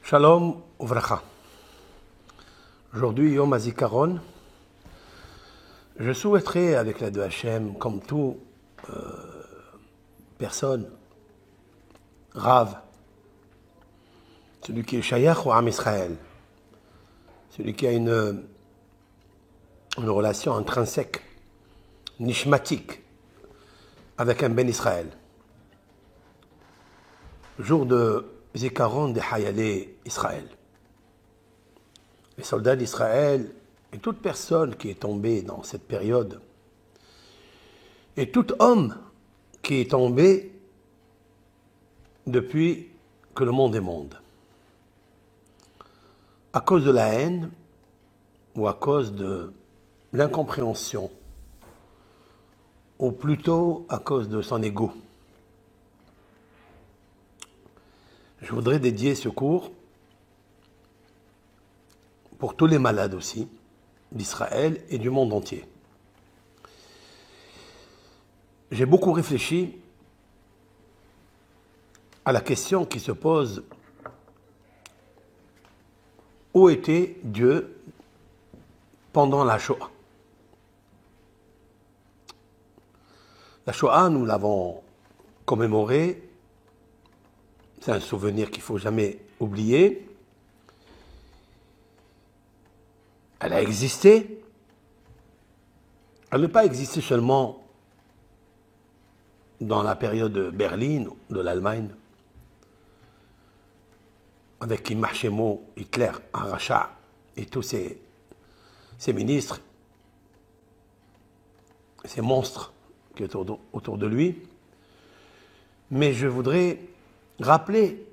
Shalom Uvracha. Aujourd'hui, Yom HaZikaron, je souhaiterais, avec l'aide de Hachem, comme toute personne, Rav, celui qui est Shayach ou Am Israël, celui qui a une relation intrinsèque, nishmatique, avec un Ben Israël. Jour de Zikaron des Hayalé Israël. Les soldats d'Israël et toute personne qui est tombée dans cette période, et tout homme qui est tombé depuis que le monde est monde, à cause de la haine ou à cause de l'incompréhension, ou plutôt à cause de son ego. Je voudrais dédier ce cours pour tous les malades aussi, d'Israël et du monde entier. J'ai beaucoup réfléchi à la question qui se pose: où était Dieu pendant la Shoah? La Shoah, nous l'avons commémorée. C'est un souvenir qu'il ne faut jamais oublier. Elle a existé. Elle n'a pas existé seulement dans la période de Berlin, de l'Allemagne, avec Imar Shemo, Hitler, Aracha et tous ces ministres, ces monstres qui sont autour de lui. Mais je voudrais rappeler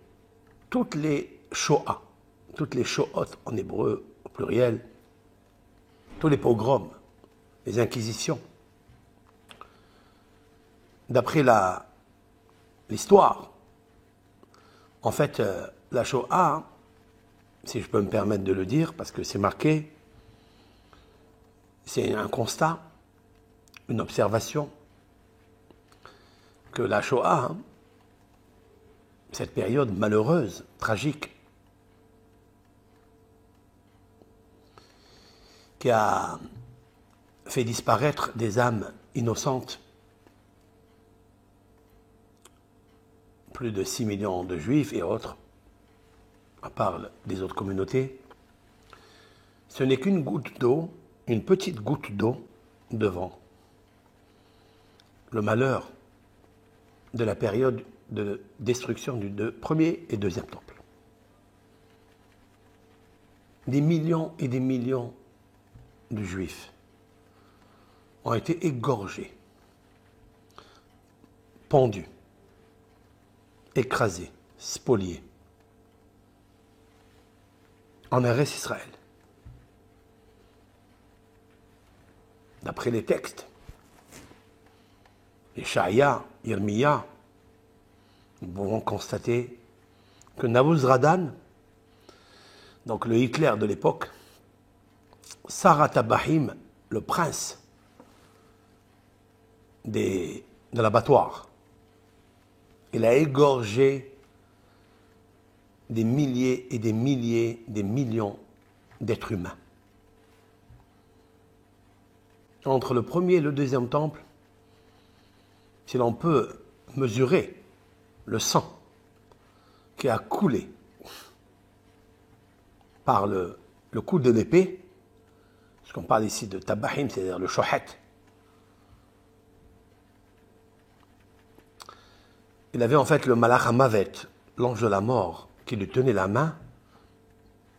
toutes les Shoah, toutes les Shoot en hébreu au pluriel, tous les pogroms, les inquisitions. D'après l'histoire, en fait, la Shoah, si je peux me permettre de le dire, parce que c'est marqué, c'est un constat, une observation, que la Shoah, cette période malheureuse, tragique, qui a fait disparaître des âmes innocentes, plus de 6 millions de juifs et autres, à part des autres communautés, ce n'est qu'une goutte d'eau, une petite goutte d'eau devant le malheur de la période de destruction du premier et deuxième temple. Des millions et des millions de juifs ont été égorgés, pendus, écrasés, spoliés en Eretz Israël. D'après les textes, Yeshaya, Yirmiya, nous pouvons constater que Nabuzradan, donc le Hitler de l'époque, Sarat Abahim, le prince de l'abattoir, il a égorgé des milliers et des milliers, des millions d'êtres humains. Entre le premier et le deuxième temple, si l'on peut mesurer le sang qui a coulé par le coup de l'épée, parce qu'on parle ici de Tabahim, c'est-à-dire le shohet. Il avait en fait le Malach HaMavet, l'ange de la mort, qui lui tenait la main,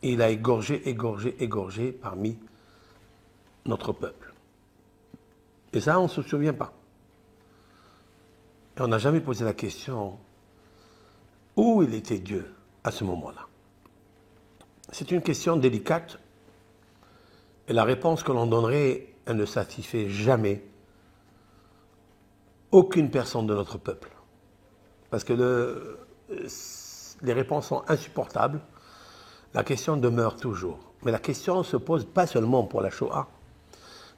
et il a égorgé parmi notre peuple. Et ça, on ne se souvient pas. Et on n'a jamais posé la question où il était Dieu à ce moment-là. C'est une question délicate, et la réponse que l'on donnerait, elle ne satisfait jamais aucune personne de notre peuple. Parce que les réponses sont insupportables, la question demeure toujours. Mais la question ne se pose pas seulement pour la Shoah,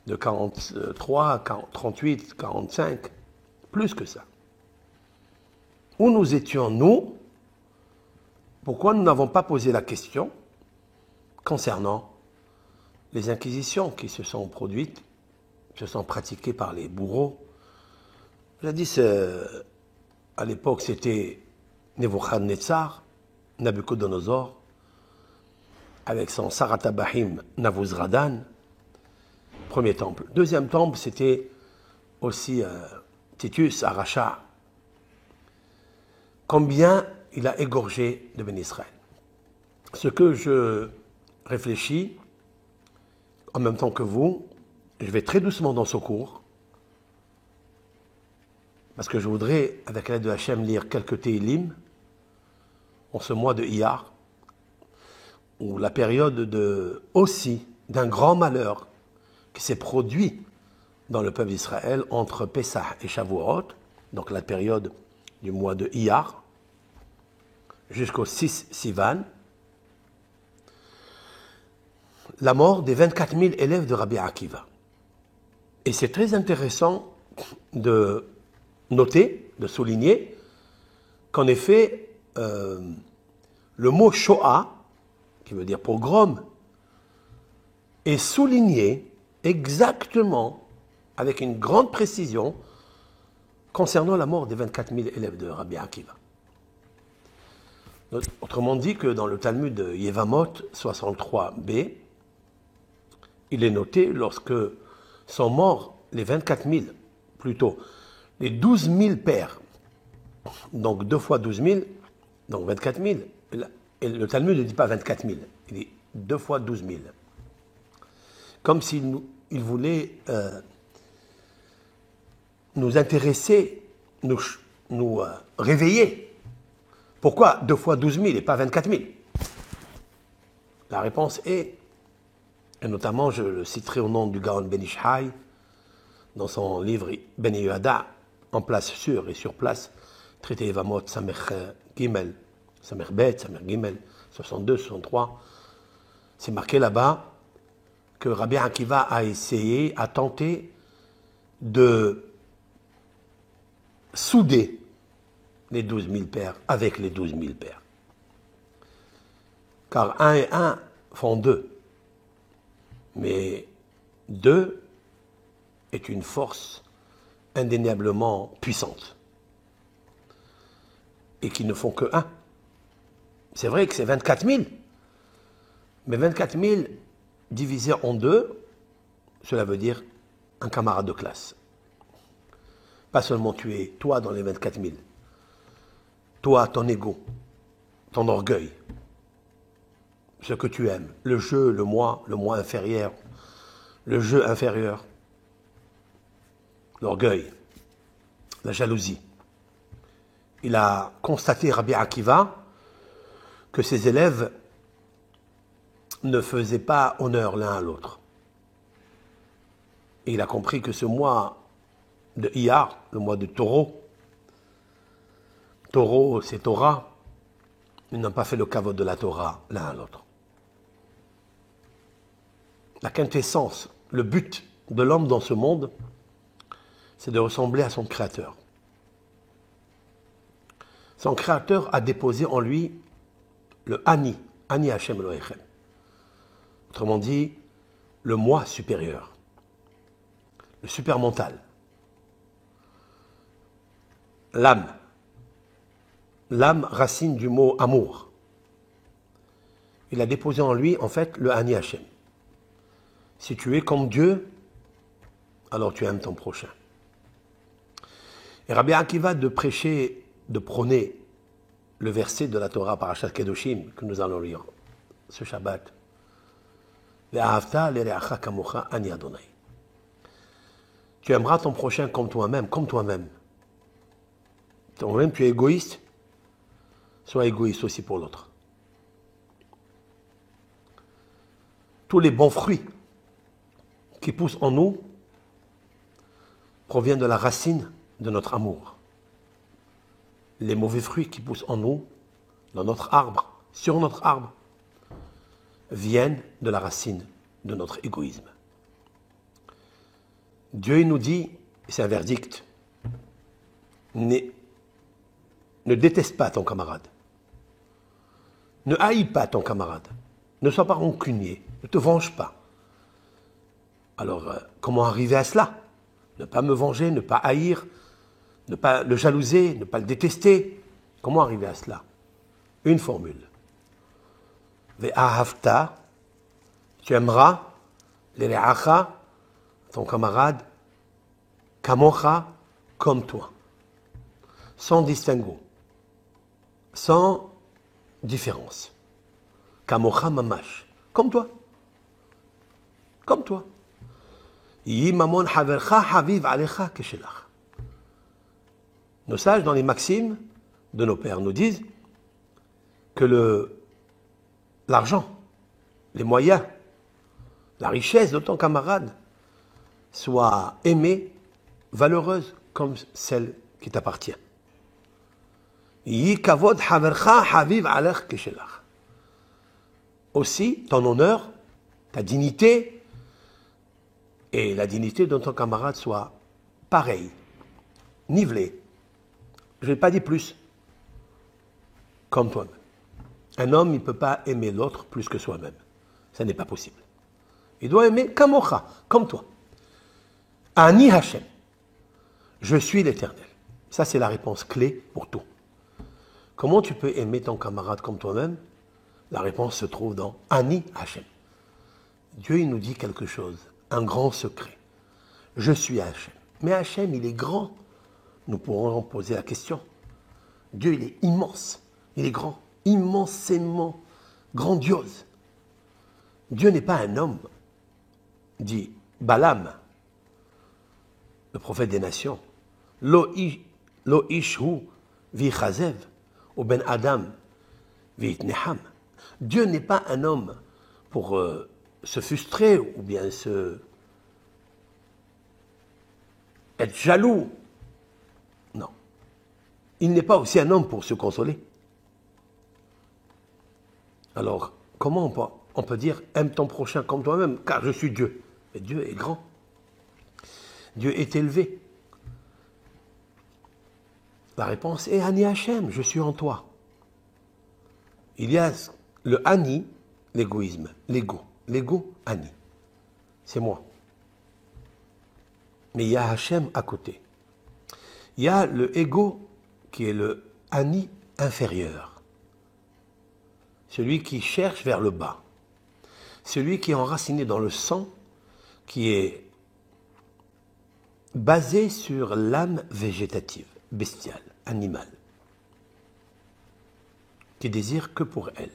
de 43, 38, 45, plus que ça. Où nous étions, nous, pourquoi nous n'avons pas posé la question concernant les inquisitions qui se sont produites, se sont pratiquées par les bourreaux. Jadis, à l'époque, c'était Nebuchadnezzar, Nabucodonosor, avec son Saratabahim Navuzradan, premier temple. Deuxième temple, c'était aussi Titus Aracha. Combien il a égorgé de Béni Israël. Ce que je réfléchis, en même temps que vous, je vais très doucement dans ce cours, parce que je voudrais, avec l'aide de Hachem, lire quelques Télim en ce mois de Iyar, où la période aussi d'un grand malheur qui s'est produit dans le peuple d'Israël entre Pessah et Shavuot, donc la période du mois de Iyar, jusqu'au 6 Sivan, la mort des 24 000 élèves de Rabbi Akiva. Et c'est très intéressant de noter, de souligner, qu'en effet, le mot Shoah, qui veut dire pogrom, est souligné exactement, avec une grande précision, concernant la mort des 24 000 élèves de Rabbi Akiva. Autrement dit que dans le Talmud de Yevamot 63b, il est noté lorsque sont morts les 24 000, plutôt les 12 000 pères, donc 2 fois 12 000, donc 24 000, et le Talmud ne dit pas 24 000, il dit 2 fois 12 000. Comme s'il voulait nous intéresser, nous réveiller. Pourquoi 2 fois 12 000 et pas 24 000? La réponse est, et notamment je le citerai au nom du Gaon Ben Ishai, dans son livre Ben Yehuda, en place sûre et sur place, traité Evamot Samer Gimel, Samer Bet, Samer Gimel, 62, 63, c'est marqué là-bas que Rabbi Akiva a essayé, a tenté de souder les 12 000 pères avec les 12 000 pères. Car 1 et 1 font 2. Mais 2 est une force indéniablement puissante. Et qui ne font que 1. C'est vrai que c'est 24 000. Mais 24 000 divisé en 2, cela veut dire un camarade de classe. Pas seulement tu es toi dans les 24 000. Toi, ton ego, ton orgueil, ce que tu aimes, le jeu, le moi inférieur, le jeu inférieur, l'orgueil, la jalousie. Il a constaté, Rabbi Akiva, que ses élèves ne faisaient pas honneur l'un à l'autre. Et il a compris que ce mois de Iyar, le mois de Taureau, Taureau, c'est Torah. Ils n'ont pas fait le kavod de la Torah l'un à l'autre. La quintessence, le but de l'homme dans ce monde, c'est de ressembler à son Créateur. Son Créateur a déposé en lui le Ani, Ani Hashem Elohechem. Autrement dit, le moi supérieur, le supermental, l'âme. L'âme, racine du mot amour. Il a déposé en lui, en fait, le Ani Hashem. Si tu es comme Dieu, alors tu aimes ton prochain. Et Rabbi Akiva de prêcher, de prôner le verset de la Torah Parashat Kedoshim que nous allons lire ce Shabbat. Ve'ahavta le'reacha kamocha ani Adonai. Tu aimeras ton prochain comme toi-même, comme toi-même. Toi-même, tu es égoïste. Sois égoïste aussi pour l'autre. Tous les bons fruits qui poussent en nous proviennent de la racine de notre amour. Les mauvais fruits qui poussent en nous, dans notre arbre, sur notre arbre, viennent de la racine de notre égoïsme. Dieu nous dit, et c'est un verdict, ne déteste pas ton camarade. Ne haïs pas ton camarade. Ne sois pas rancunier. Ne te venge pas. Alors, comment arriver à cela? Ne pas me venger, ne pas haïr, ne pas le jalouser, ne pas le détester. Comment arriver à cela? Une formule. Ve'ahavta, tu aimeras, l'ereacha, ton camarade, kamocha, comme toi. Sans distinguo, sans différence. Kamocha mamash, comme toi. Comme toi. Nos sages, dans les maximes de nos pères, nous disent que l'argent, les moyens, la richesse de ton camarade soit aimée, valeureuse, comme celle qui t'appartient. Aussi, ton honneur, ta dignité, et la dignité de ton camarade soit pareille, nivelée. Je n'ai pas dit plus, comme toi-même. Un homme, il ne peut pas aimer l'autre plus que soi-même. Ça n'est pas possible. Il doit aimer kamocha, comme toi. Ani Hashem. Je suis l'Éternel. Ça, c'est la réponse clé pour tout. Comment tu peux aimer ton camarade comme toi-même? La réponse se trouve dans Ani Hashem. Dieu, il nous dit quelque chose, un grand secret. Je suis Hashem. Mais Hashem, il est grand. Nous pourrons poser la question. Dieu, il est immense. Il est grand. Immensément grandiose. Dieu n'est pas un homme, dit Balaam, le prophète des nations. Lo ishu vichazev, ou ben Adam vitneham. Dieu n'est pas un homme pour se frustrer ou bien être jaloux. Non. Il n'est pas aussi un homme pour se consoler. Alors, comment on peut dire « aime ton prochain comme toi-même » car je suis Dieu. Et Dieu est grand. Dieu est élevé. La réponse est « Ani Hashem, je suis en toi ». Il y a le Ani, l'égoïsme, l'ego. L'ego, Ani. C'est moi. Mais il y a Hashem à côté. Il y a le ego qui est le Ani inférieur. Celui qui cherche vers le bas. Celui qui est enraciné dans le sang, qui est basé sur l'âme végétative, bestiale, animale, qui désire que pour elle.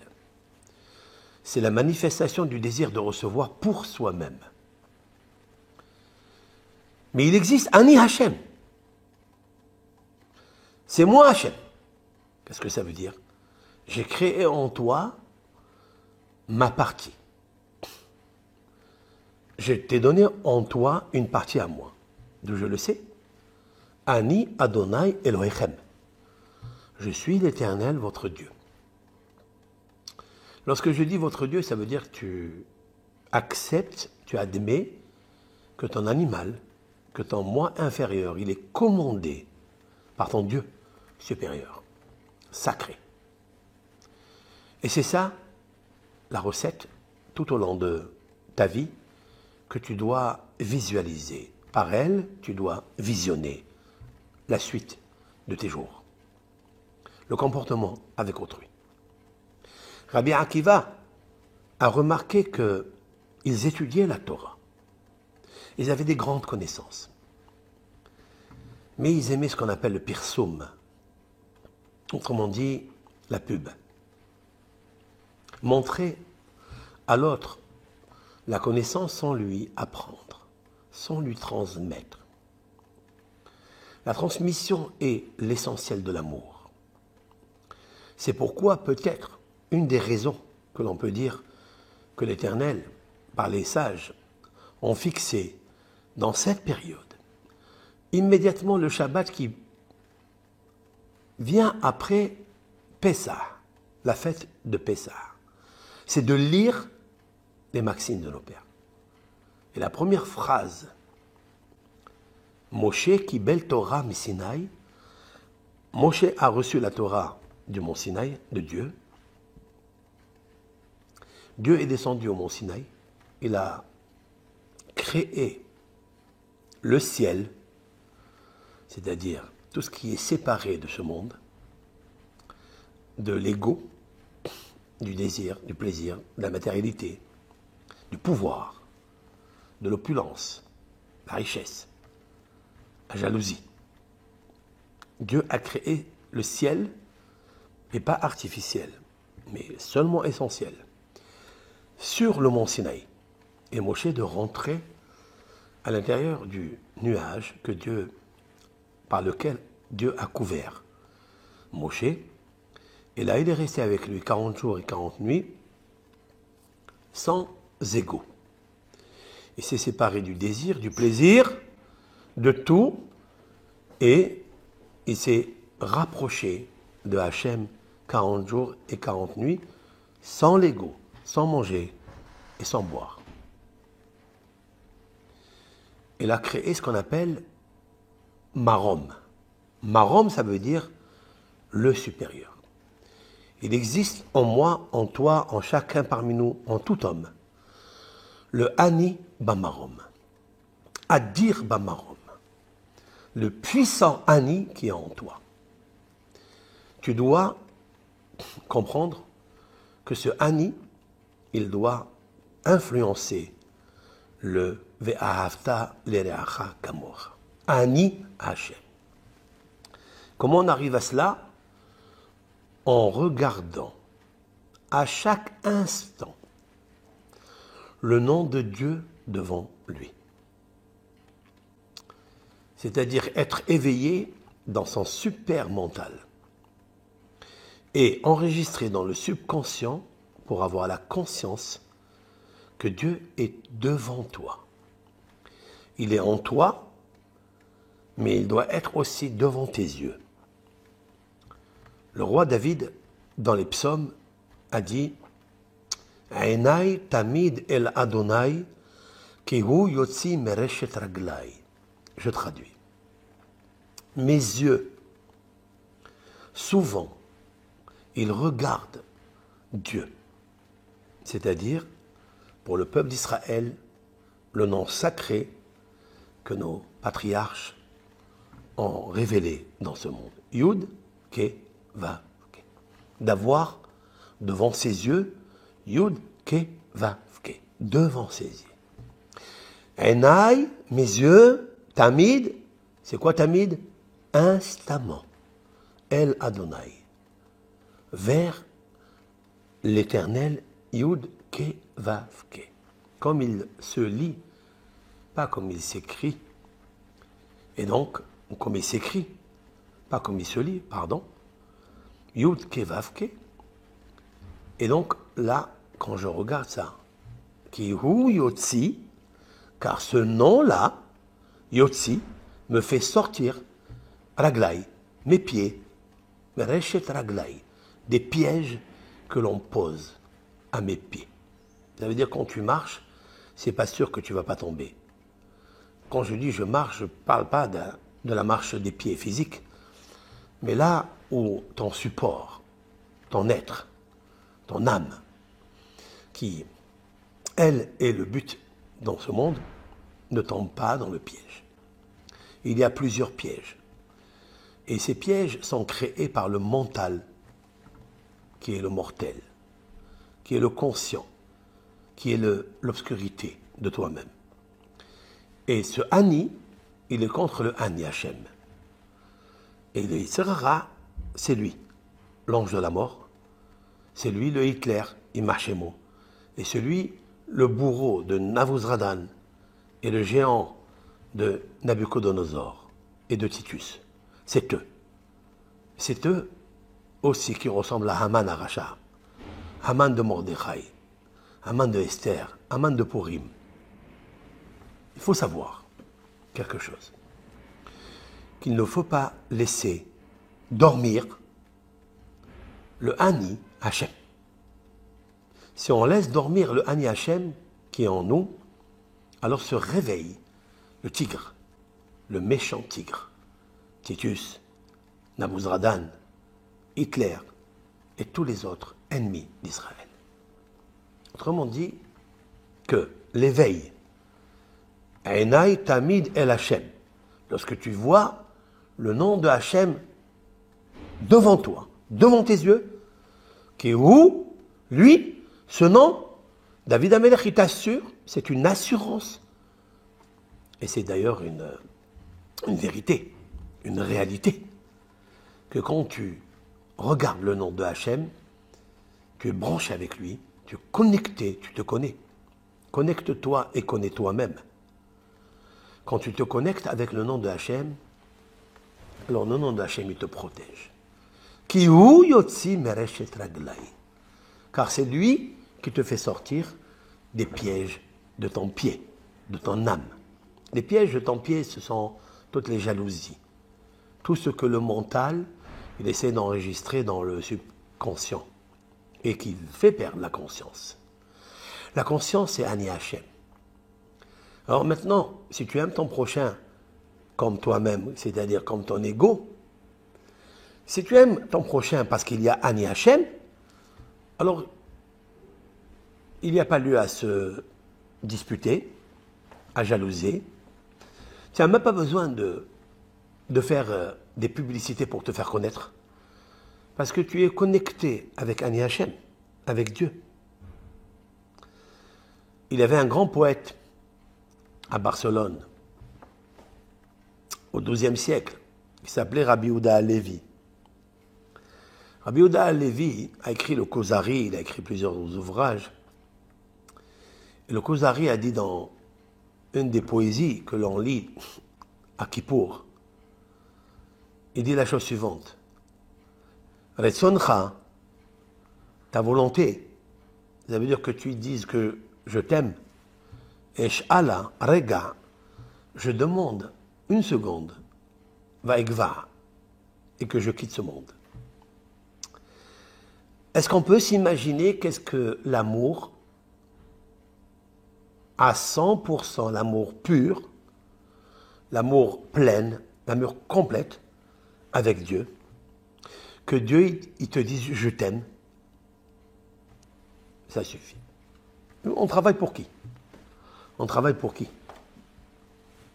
C'est la manifestation du désir de recevoir pour soi-même. Mais il existe Ani Hashem. C'est moi Hashem. Qu'est-ce que ça veut dire? J'ai créé en toi ma partie. Je t'ai donné en toi une partie à moi. D'où je le sais. Ani Adonai Elohechem. Je suis l'Éternel, votre Dieu. Lorsque je dis votre Dieu, ça veut dire que tu acceptes, tu admets que ton animal, que ton moi inférieur, il est commandé par ton Dieu supérieur, sacré. Et c'est ça, la recette, tout au long de ta vie, que tu dois visualiser. Par elle, tu dois visionner la suite de tes jours. Le comportement avec autrui. Rabbi Akiva a remarqué qu'ils étudiaient la Torah. Ils avaient des grandes connaissances. Mais ils aimaient ce qu'on appelle le pirsoum. Autrement dit, la pub. Montrer à l'autre la connaissance sans lui apprendre, sans lui transmettre. La transmission est l'essentiel de l'amour. C'est pourquoi peut-être une des raisons que l'on peut dire que l'Éternel, par les sages, ont fixé dans cette période, immédiatement le Shabbat qui vient après Pessah, la fête de Pessah. C'est de lire les maximes de nos pères. Et la première phrase, Moshe kibel Torah mi Sinaï, Moshe a reçu la Torah du mont Sinaï, de Dieu, Dieu est descendu au mont Sinaï, il a créé le ciel, c'est-à-dire tout ce qui est séparé de ce monde, de l'ego, du désir, du plaisir, de la matérialité, du pouvoir, de l'opulence, la richesse, la jalousie. Dieu a créé le ciel, mais pas artificiel, mais seulement essentiel, sur le mont Sinaï. Et Moshe de rentrer à l'intérieur du nuage par lequel Dieu a couvert Moshe. Et là, il est resté avec lui 40 jours et 40 nuits, sans ego. Il s'est séparé du désir, du plaisir, de tout, et il s'est rapproché de Hachem 40 jours et 40 nuits, sans l'ego, sans manger et sans boire. Il a créé ce qu'on appelle Marom. Marom, ça veut dire le supérieur. Il existe en moi, en toi, en chacun parmi nous, en tout homme, le Ani Bamarom, Adir Bamarom, le puissant Ani qui est en toi. Tu dois comprendre que ce Ani, il doit influencer le Ve'ahavta l'ereacha kamor. Ani Hashem. Comment on arrive à cela? En regardant à chaque instant le nom de Dieu devant lui. C'est-à-dire être éveillé dans son super mental et enregistré dans le subconscient pour avoir la conscience que Dieu est devant toi. Il est en toi, mais il doit être aussi devant tes yeux. Le roi David, dans les psaumes, a dit « Einai tamid el Adonai, ki hu yotzi mereshet raglai » Je traduis. Mes yeux, souvent, ils regardent Dieu. C'est-à-dire, pour le peuple d'Israël, le nom sacré que nos patriarches ont révélé dans ce monde. Yud, Ke, Va, Ke. D'avoir devant ses yeux, Yud, Ke, Va, Ke. Devant ses yeux. Enai, mes yeux, Tamid, c'est quoi Tamid? Instamment. El Adonai. Vers l'éternel, Yud, Ke, Va, Ke. Comme il se lit, pas comme il s'écrit. Et donc, comme il s'écrit, pas comme il se lit, pardon. Yud Ke Vav Ke. Et donc, là, quand je regarde ça, Ki Hu Yotzi, car ce nom-là, Yotzi, me fait sortir Raglai, mes pieds, Reshet Raglai, des pièges que l'on pose à mes pieds. Ça veut dire quand tu marches, c'est pas sûr que tu vas pas tomber. Quand je dis je marche, je ne parle pas de la marche des pieds physiques, mais là où ton support, ton être, ton âme, qui, elle, est le but dans ce monde, ne tombe pas dans le piège. Il y a plusieurs pièges. Et ces pièges sont créés par le mental, qui est le mortel, qui est le conscient, qui est l'obscurité de toi-même. Et ce Ani, il est contre le Ani Hashem. Et le Yitzhara, c'est lui, l'ange de la mort. C'est lui le Hitler, Imachemo. Et c'est lui le bourreau de Nabuzradan et le géant de Nabucodonosor et de Titus. C'est eux. C'est eux aussi qui ressemblent à Haman Aracha, Haman de Mordechai, Haman de Esther, Haman de Purim. Il faut savoir quelque chose, qu'il ne faut pas laisser dormir le Ani Hashem. Si on laisse dormir le Ani Hashem qui est en nous, alors se réveille le tigre, le méchant tigre, Titus, Nabuzradan, Hitler et tous les autres ennemis d'Israël. Autrement dit, que l'éveil, Einai Tamid El Hashem, lorsque tu vois le nom de Hashem devant toi, devant tes yeux, qui est où, lui, ce nom, David Amelech, il t'assure, c'est une assurance. Et c'est d'ailleurs une vérité, une réalité, que quand tu regardes le nom de Hashem, tu es branché avec lui, tu es connecté, tu te connais. Connecte-toi et connais toi-même. Quand tu te connectes avec le nom de Hashem, alors le nom de Hashem, il te protège. Ki hu yotzi mereshet raglai. Car c'est lui qui te fait sortir des pièges de ton pied, de ton âme. Les pièges de ton pied, ce sont toutes les jalousies. Tout ce que le mental, il essaie d'enregistrer dans le subconscient et qui fait perdre la conscience. La conscience, c'est Ani Hashem. Alors maintenant, si tu aimes ton prochain comme toi-même, c'est-à-dire comme ton ego, si tu aimes ton prochain parce qu'il y a Ani Hashem, alors il n'y a pas lieu à se disputer, à jalouser. Tu n'as même pas besoin de faire des publicités pour te faire connaître. Parce que tu es connecté avec Ani Hashem, avec Dieu. Il y avait un grand poète à Barcelone, au XIIe siècle, qui s'appelait Rabbi Yehuda Halevi. Rabbi Yehuda Halevi a écrit le Kuzari, il a écrit plusieurs ouvrages. Et le Kuzari a dit dans une des poésies que l'on lit à Kippour, il dit la chose suivante. Retzoncha, ta volonté, ça veut dire que tu dises que je t'aime. Et Sh'ala, rega, je demande une seconde, vaegva, et que je quitte ce monde. Est-ce qu'on peut s'imaginer qu'est-ce que l'amour, à 100%, l'amour pur, l'amour plein, l'amour complète avec Dieu, que Dieu, il te dise je t'aime, ça suffit. On travaille pour qui? On travaille pour qui?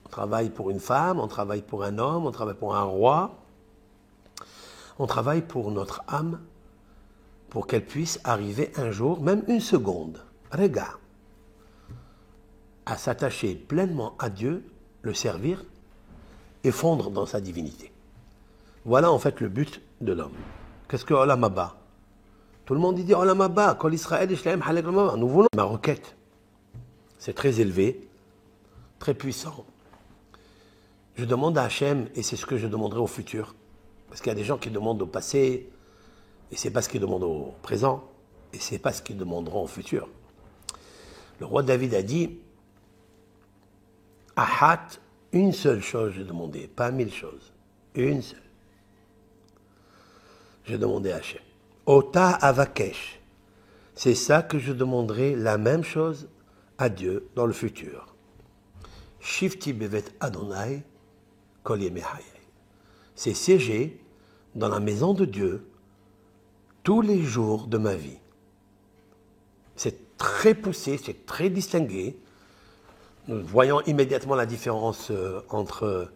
On travaille pour une femme, on travaille pour un homme, on travaille pour un roi. On travaille pour notre âme, pour qu'elle puisse arriver un jour, même une seconde, regarde, à s'attacher pleinement à Dieu, le servir et fondre dans sa divinité. Voilà en fait le but de l'homme. Qu'est-ce que Olam Haba? Tout le monde dit Olam Haba, Kol Israël Ishlaim Halek Olam Haba. Nous voulons ma requête. C'est très élevé, très puissant. Je demande à Hachem, et c'est ce que je demanderai au futur. Parce qu'il y a des gens qui demandent au passé, et c'est pas ce qu'ils demandent au présent, et c'est pas ce qu'ils demanderont au futur. Le roi David a dit, Ahat, une seule chose j'ai demandé, pas 1000 choses, une seule. J'ai demandé à Hachem. Ota Avakesh, c'est ça que je demanderai, la même chose à Dieu dans le futur. Shifti bevet Adonai kol yemei hayai. C'est siéger dans la maison de Dieu tous les jours de ma vie. C'est très poussé, c'est très distingué. Nous voyons immédiatement la différence entre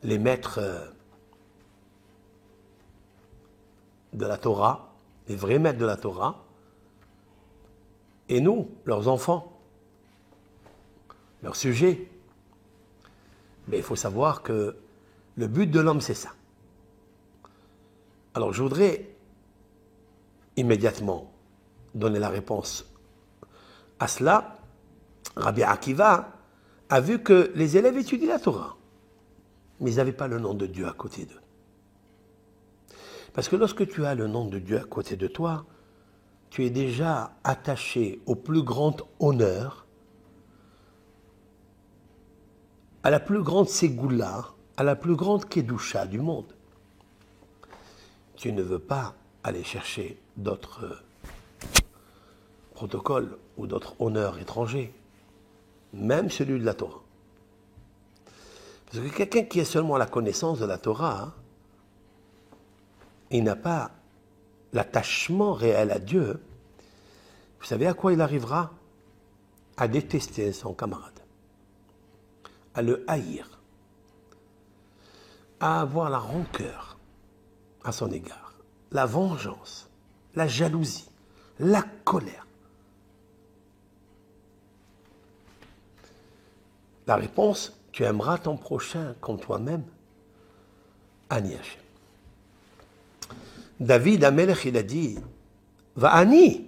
les maîtres de la Torah, les vrais maîtres de la Torah, et nous, leurs enfants, leurs sujets. Mais il faut savoir que le but de l'homme, c'est ça. Alors je voudrais immédiatement donner la réponse à cela. Rabbi Akiva a vu que les élèves étudient la Torah, mais ils n'avaient pas le nom de Dieu à côté d'eux. Parce que lorsque tu as le nom de Dieu à côté de toi, tu es déjà attaché au plus grand honneur, à la plus grande ségoula, à la plus grande kedusha du monde. Tu ne veux pas aller chercher d'autres protocoles ou d'autres honneurs étrangers, même celui de la Torah. Parce que quelqu'un qui a seulement la connaissance de la Torah, il n'a pas l'attachement réel à Dieu, Vous savez à quoi il arrivera? À détester son camarade, à le haïr, à avoir la rancœur à son égard, la vengeance, la jalousie, la colère. La réponse, tu aimeras ton prochain comme toi-même. Ani Hashem. David Amelech, il a dit, Va'ani,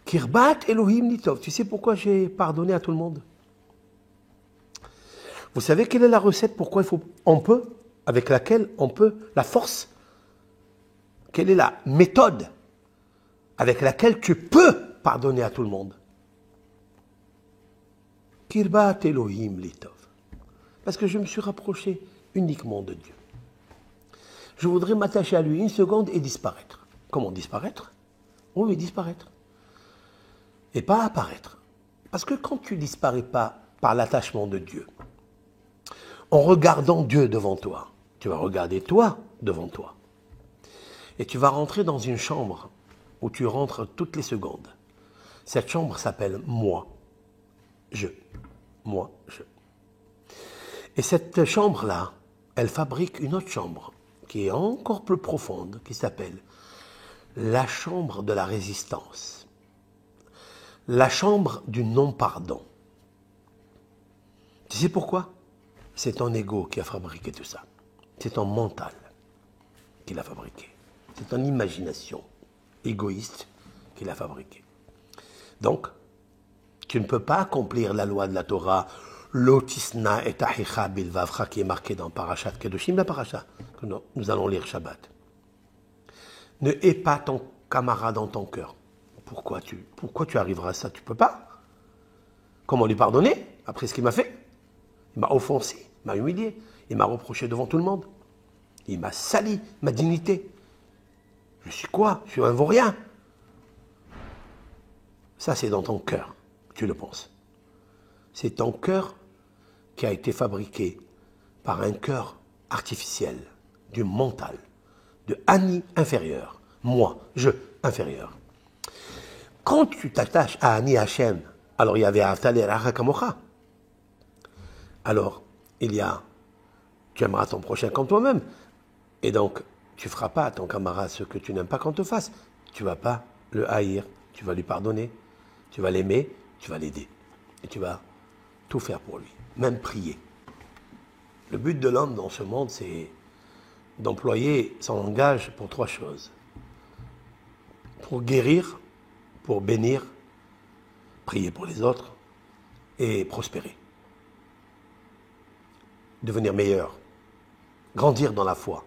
Kirbat Elohim Litov. Tu sais pourquoi j'ai pardonné à tout le monde? Vous savez quelle est la recette, pourquoi on peut, avec laquelle on peut, la force? Quelle est la méthode avec laquelle tu peux pardonner à tout le monde? Kirbat Elohim Litov. Parce que je me suis rapproché uniquement de Dieu. Je voudrais m'attacher à lui une seconde et disparaître. Comment disparaître? Oui, disparaître. Et pas apparaître. Parce que quand tu disparais pas par l'attachement de Dieu, en regardant Dieu devant toi, tu vas regarder toi devant toi. Et tu vas rentrer dans une chambre où tu rentres toutes les secondes. Cette chambre s'appelle moi, je. Moi, je. Et cette chambre-là, elle fabrique une autre chambre qui est encore plus profonde, qui s'appelle la chambre de la résistance. La chambre du non-pardon. Tu sais pourquoi? C'est ton ego qui a fabriqué tout ça. C'est ton mental qui l'a fabriqué. C'est ton imagination égoïste qui l'a fabriqué. Donc, tu ne peux pas accomplir la loi de la Torah, l'otisna et ahicha bilvavcha, qui est marqué dans Parashat Kedoshim, la Parashat, que nous allons lire Shabbat. Ne hais pas ton camarade dans ton cœur. Pourquoi tu arriveras à ça? Tu ne peux pas. Comment lui pardonner après ce qu'il m'a fait? Il m'a offensé, il m'a humilié, il m'a reproché devant tout le monde. Il m'a sali ma dignité. Je suis quoi? Je suis un vaurien. Ça, c'est dans ton cœur, tu le penses. C'est ton cœur qui a été fabriqué par un cœur artificiel, du mental, de Ani inférieur, moi, je inférieur. Quand tu t'attaches à Ani Hashem, alors il y avait Avtalé Rachakamocha. Alors, il y a, tu aimeras ton prochain comme toi-même. Et donc, tu ne feras pas à ton camarade ce que tu n'aimes pas qu'on te fasse. Tu ne vas pas le haïr, tu vas lui pardonner, tu vas l'aimer, tu vas l'aider. Et tu vas tout faire pour lui, même prier. Le but de l'homme dans ce monde, c'est d'employer son langage pour trois choses. Pour guérir, pour bénir, prier pour les autres et prospérer. Devenir meilleur, grandir dans la foi,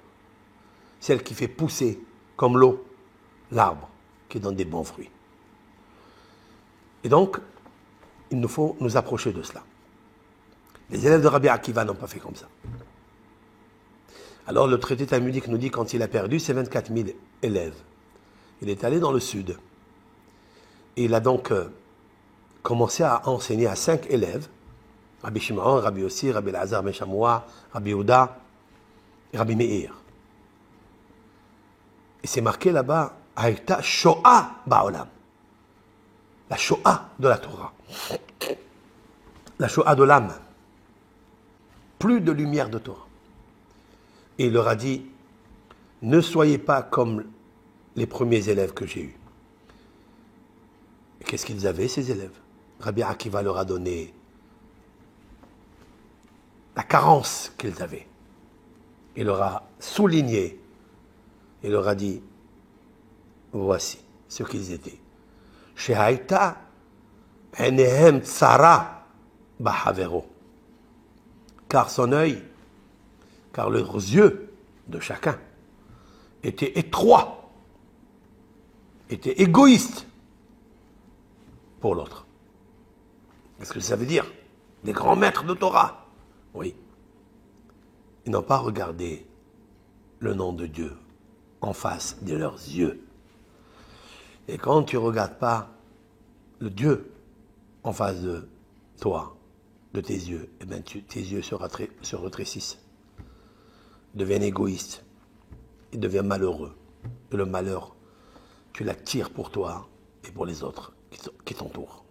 celle qui fait pousser comme l'eau l'arbre qui donne des bons fruits. Et donc, il nous faut nous approcher de cela. Les élèves de Rabbi Akiva n'ont pas fait comme ça. Alors le traité talmudique nous dit quand il a perdu ses 24 000 élèves, il est allé dans le sud. Et il a donc commencé à enseigner à 5 élèves, Rabbi Shimon, Rabbi Yossi, Rabbi Elazar ben Shammua, Rabbi Yehuda et Rabbi Meir. Et c'est marqué là-bas, Haïta Shoah Ba'olam. La Shoah de la Torah. La Shoah de l'âme. Plus de lumière de Torah. Et il leur a dit, ne soyez pas comme les premiers élèves que j'ai eus. Et qu'est-ce qu'ils avaient, ces élèves? Rabbi Akiva leur a donné la carence qu'ils avaient. Il leur a souligné. Il leur a dit, voici ce qu'ils étaient. Shehaïta enehem tsara bahavero. Car son œil, car leurs yeux de chacun étaient étroits, étaient égoïstes pour l'autre. Qu'est-ce que ça veut dire? Les grands maîtres de Torah. Oui. Ils n'ont pas regardé le nom de Dieu en face de leurs yeux. Et quand tu ne regardes pas le Dieu en face de toi, de tes yeux, eh bien tes yeux se rétrécissent, deviennent égoïstes, ils deviennent malheureux. Et le malheur, tu l'attires pour toi et pour les autres qui t'entourent.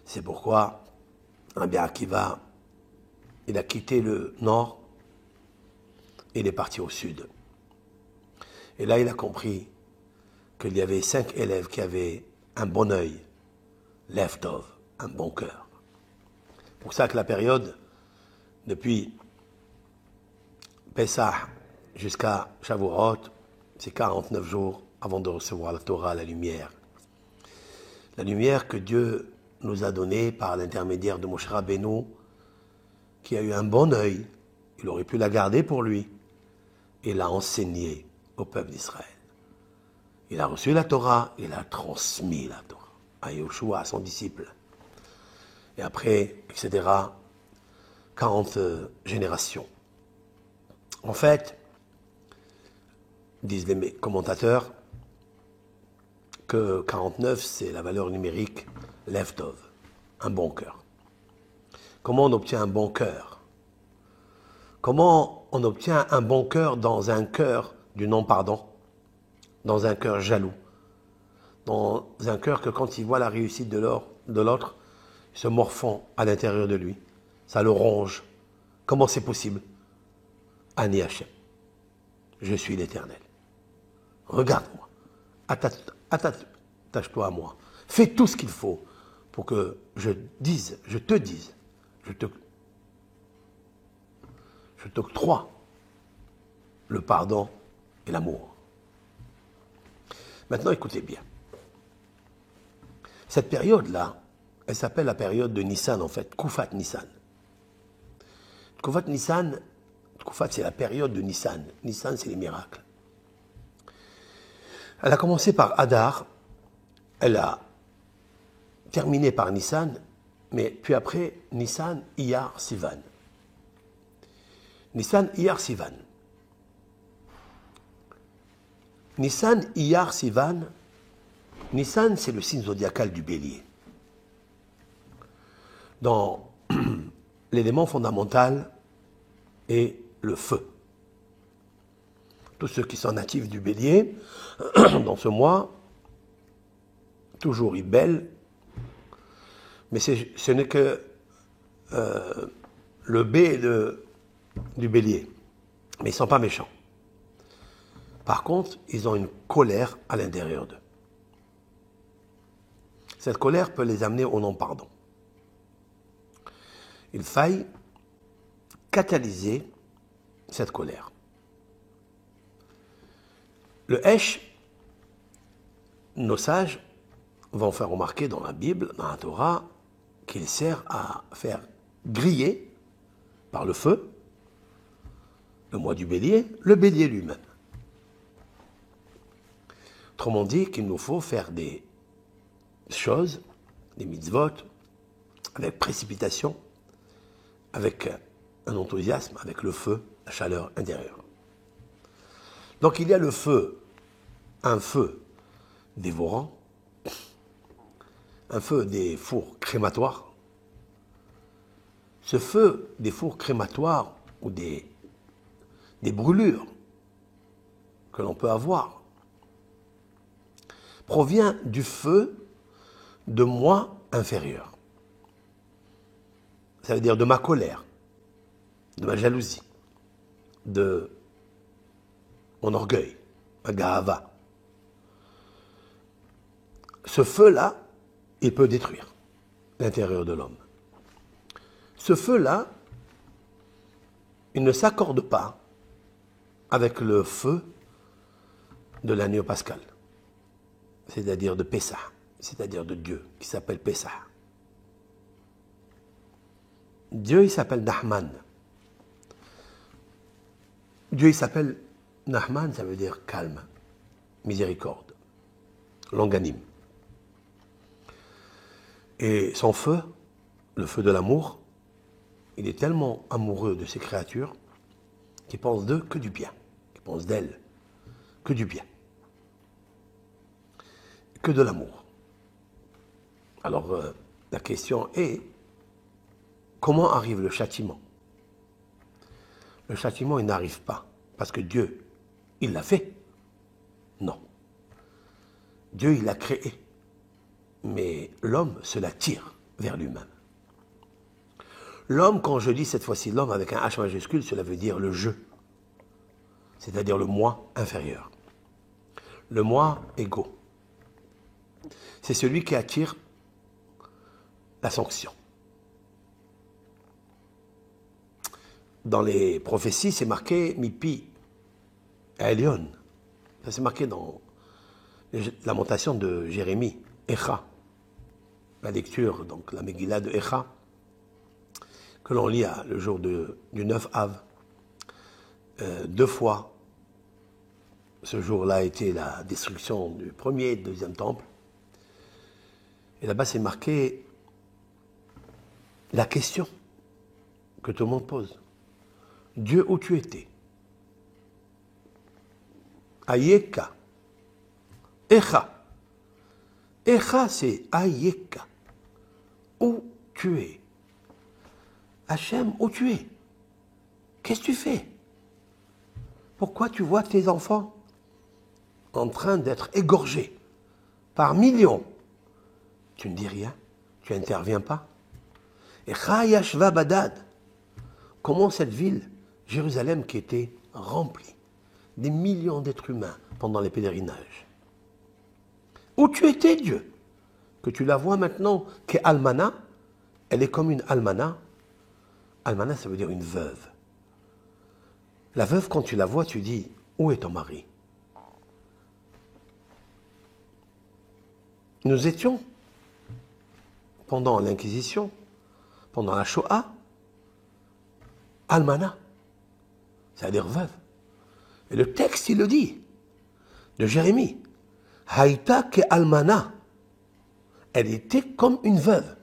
C'est pourquoi Rabbi Akiva, il a quitté le nord et il est parti au sud. Et là, il a compris qu'il y avait 5 élèves qui avaient un bon œil, Lev Tov, un bon cœur. C'est pour ça que la période, depuis Pessah jusqu'à Shavuot, c'est 49 jours avant de recevoir la Torah, la lumière. La lumière que Dieu nous a donnée par l'intermédiaire de Moshe Rabbeinu, qui a eu un bon œil, il aurait pu la garder pour lui, et l'a enseignée au peuple d'Israël. Il a reçu la Torah, il a transmis la Torah à Yoshua, à son disciple. Et après, etc., 40 générations. En fait, disent les commentateurs, que 49, c'est la valeur numérique Lev Tov, un bon cœur. Comment on obtient un bon cœur? Comment on obtient un bon cœur dans un cœur du non-pardon? Dans un cœur jaloux? Dans un cœur que quand il voit la réussite de l'autre, il se morfond à l'intérieur de lui. Ça le ronge. Comment c'est possible? Ani Hachem. Je suis l'Éternel. Regarde-moi. Attache-toi à moi. Fais tout ce qu'il faut pour que je te dise, je t'octroie le pardon et l'amour. Maintenant, écoutez bien. Cette période-là, elle s'appelle la période de Nissan, en fait, Tkoufat Nissan. Tkoufat Nissan, Tkoufat, c'est la période de Nissan. Nissan, c'est les miracles. Elle a commencé par Adar, elle a terminé par Nissan, mais puis après, Nissan, Iyar, Sivan. Nissan, Iyar, Sivan. Nissan, Iyar, Sivan. Nissan, c'est le signe zodiacal du bélier. Dans l'élément fondamental est le feu. Tous ceux qui sont natifs du bélier, dans ce mois, toujours ils bêlent, mais ce n'est que le B du bélier. Mais ils ne sont pas méchants. Par contre, ils ont une colère à l'intérieur d'eux. Cette colère peut les amener au non-pardon. Il faille catalyser cette colère. Le Hesh, nos sages vont faire remarquer dans la Bible, dans la Torah, qu'il sert à faire griller par le feu, le mois du bélier, le bélier lui-même. Autrement dit, qu'il nous faut faire des choses, des mitzvot, avec précipitation, avec un enthousiasme, avec le feu, la chaleur intérieure. Donc il y a le feu, un feu dévorant, un feu des fours crématoires. Ce feu des fours crématoires ou des brûlures que l'on peut avoir provient du feu de moi inférieur. Ça veut dire de ma colère, de ma jalousie, de mon orgueil, ma gahava. Ce feu-là, il peut détruire l'intérieur de l'homme. Ce feu-là, il ne s'accorde pas avec le feu de l'agneau pascal, c'est-à-dire de Pessah, c'est-à-dire de Dieu, qui s'appelle Pessah. Dieu, il s'appelle Nahman. Dieu, il s'appelle Nahman, ça veut dire calme, miséricorde, longanime. Et son feu, le feu de l'amour, il est tellement amoureux de ses créatures qu'il pense d'eux que du bien, qu'il pense d'elles que du bien, que de l'amour. Alors, la question est, comment arrive le châtiment? Le châtiment, il n'arrive pas, parce que Dieu, il l'a fait. Non. Dieu, il l'a créé. Mais l'homme se l'attire vers lui-même. L'homme, quand je dis cette fois-ci l'homme avec un H majuscule, cela veut dire le je, c'est-à-dire le moi inférieur. Le moi égo. C'est celui qui attire la sanction. Dans les prophéties, c'est marqué Mipi Elion. Ça c'est marqué dans les Lamentations de Jérémie, Echa. La lecture, donc la Megillah de Echa, que l'on lit le jour du 9 Av. 2 fois, ce jour-là a été la destruction du premier et du deuxième temple. Et là-bas, c'est marqué la question que tout le monde pose. Dieu, où tu étais? Ayeka. Echa. Echa, c'est Ayeka. Où tu es? Hachem, où tu es? Qu'est-ce que tu fais? Pourquoi tu vois tes enfants en train d'être égorgés par millions? Tu ne dis rien, tu n'interviens pas. Et Chayashva Badad, comment cette ville, Jérusalem, qui était remplie des millions d'êtres humains pendant les pèlerinages. Où tu étais, Dieu? Que tu la vois maintenant, qu'est Almana, elle est comme une Almana. Almana, ça veut dire une veuve. La veuve, quand tu la vois, tu dis, où est ton mari? Nous étions, pendant l'Inquisition, pendant la Shoah, Almana, c'est-à-dire veuve. Et le texte, il le dit, de Jérémie. Haïta ke Almana. Elle était comme une veuve.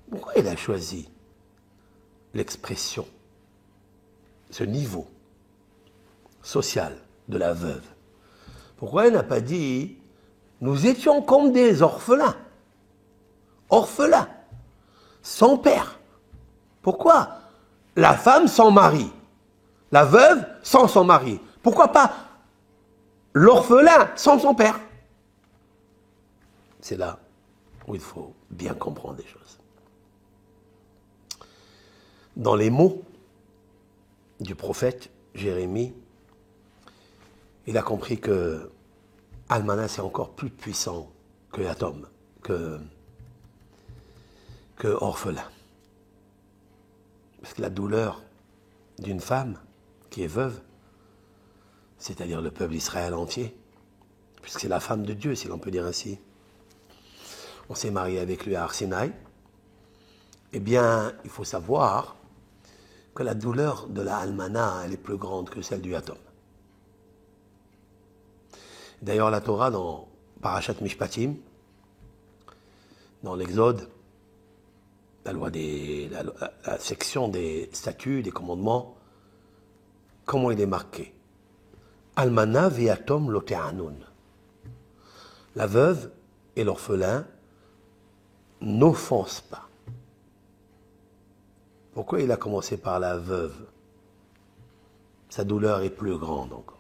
Pourquoi il a choisi l'expression, ce niveau social de la veuve? Pourquoi il n'a pas dit nous étions comme des orphelins, sans père? Pourquoi la femme sans mari, la veuve sans son mari? Pourquoi pas l'orphelin sans son père? C'est là où il faut bien comprendre les choses. Dans les mots du prophète Jérémie, il a compris que Almana, c'est encore plus puissant que Yatom, que orphelin. Parce que la douleur d'une femme qui est veuve, c'est-à-dire le peuple d'Israël entier, puisque c'est la femme de Dieu, si l'on peut dire ainsi. On s'est marié avec lui à Arsinaï. Eh bien, il faut savoir que la douleur de la Almana, elle est plus grande que celle du Yatom. D'ailleurs, la Torah, dans Parashat Mishpatim, dans l'Exode, la section des statuts, des commandements, comment il est marqué? Almana ve'yatom lo te'anun. La veuve et l'orphelin n'offensent pas. Pourquoi il a commencé par la veuve? Sa douleur est plus grande encore.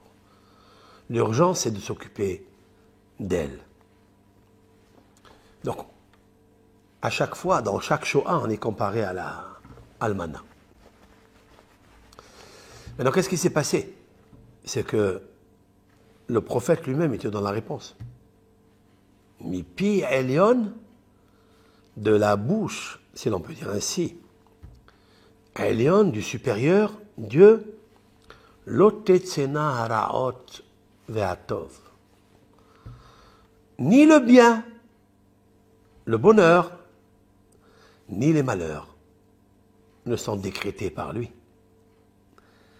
L'urgence, c'est de s'occuper d'elle. Donc, à chaque fois, dans chaque Shoah, on est comparé à la Almana. Maintenant, qu'est-ce qui s'est passé? C'est que le prophète lui-même était dans la réponse. Mipi Elion, de la bouche, si l'on peut dire ainsi, Elion, du supérieur, Dieu, Lotetsena haraot ve'atov. Ni le bien, le bonheur, ni les malheurs ne sont décrétés par lui.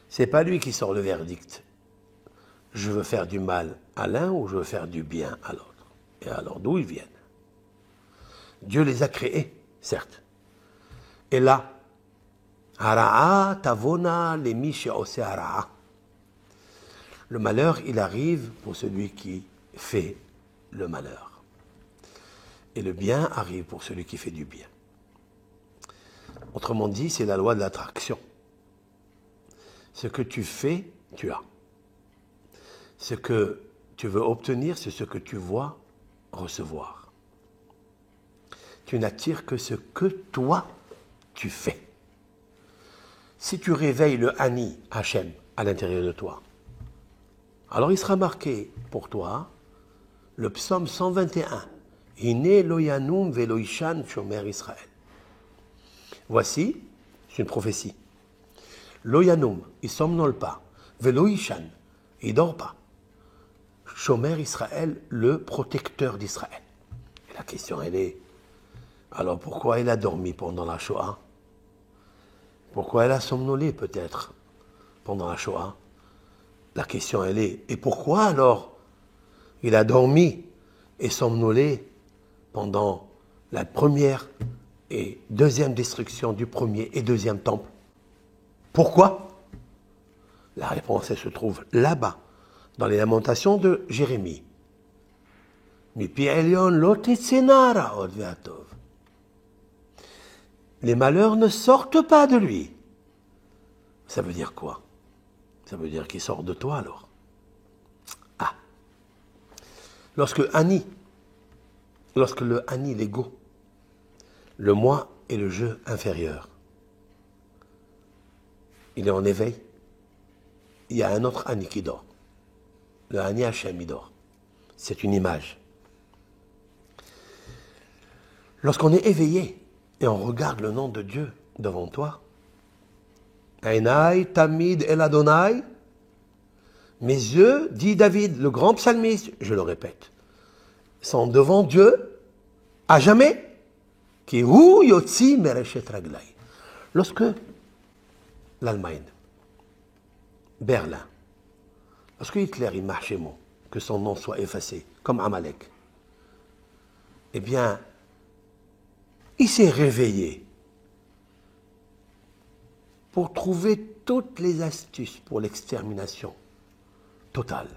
C'est pas lui qui sort le verdict. Je veux faire du mal à l'un ou je veux faire du bien à l'autre. Et alors, d'où ils viennent? Dieu les a créés, certes. Et là, hara'a tavona lemi she'ose hara'a. Le malheur, il arrive pour celui qui fait le malheur. Et le bien arrive pour celui qui fait du bien. Autrement dit, c'est la loi de l'attraction. Ce que tu fais, tu as. Ce que tu veux obtenir, c'est ce que tu vois recevoir. Tu n'attires que ce que toi, tu fais. Si tu réveilles le Ani, Hachem, à l'intérieur de toi, alors il sera marqué pour toi le psaume 121. Hine lo yanum velo ishan shomer Israël. Voici, c'est une prophétie. Lo yanum, il ne somnole pas. Velo ishan, il ne dort pas. Shomer Israël, le protecteur d'Israël. Et la question, elle est, alors pourquoi il a dormi pendant la Shoah? Pourquoi elle a somnolé peut-être pendant la Shoah? La question, elle est, et pourquoi alors il a dormi et somnolé pendant la première et deuxième destruction du premier et deuxième temple? Pourquoi? La réponse, elle se trouve là-bas, dans les lamentations de Jérémie. Les malheurs ne sortent pas de lui. Ça veut dire quoi? Ça veut dire qu'il sort de toi alors. Ah. Lorsque le Ani, l'ego, le moi et le je inférieur, il est en éveil, il y a un autre Ani qui dort. Le Ani Hachem, il dort. C'est une image. Lorsqu'on est éveillé et on regarde le nom de Dieu devant toi, Einai tamid el Adonai, mes yeux, dit David, le grand psalmiste, je le répète, sont devant Dieu à jamais. Ki hu yotzi mereshet raglai. Lorsque l'Allemagne, Berlin, lorsque Hitler il marche mot, que son nom soit effacé, comme Amalek, eh bien, il s'est réveillé pour trouver toutes les astuces pour l'extermination totale,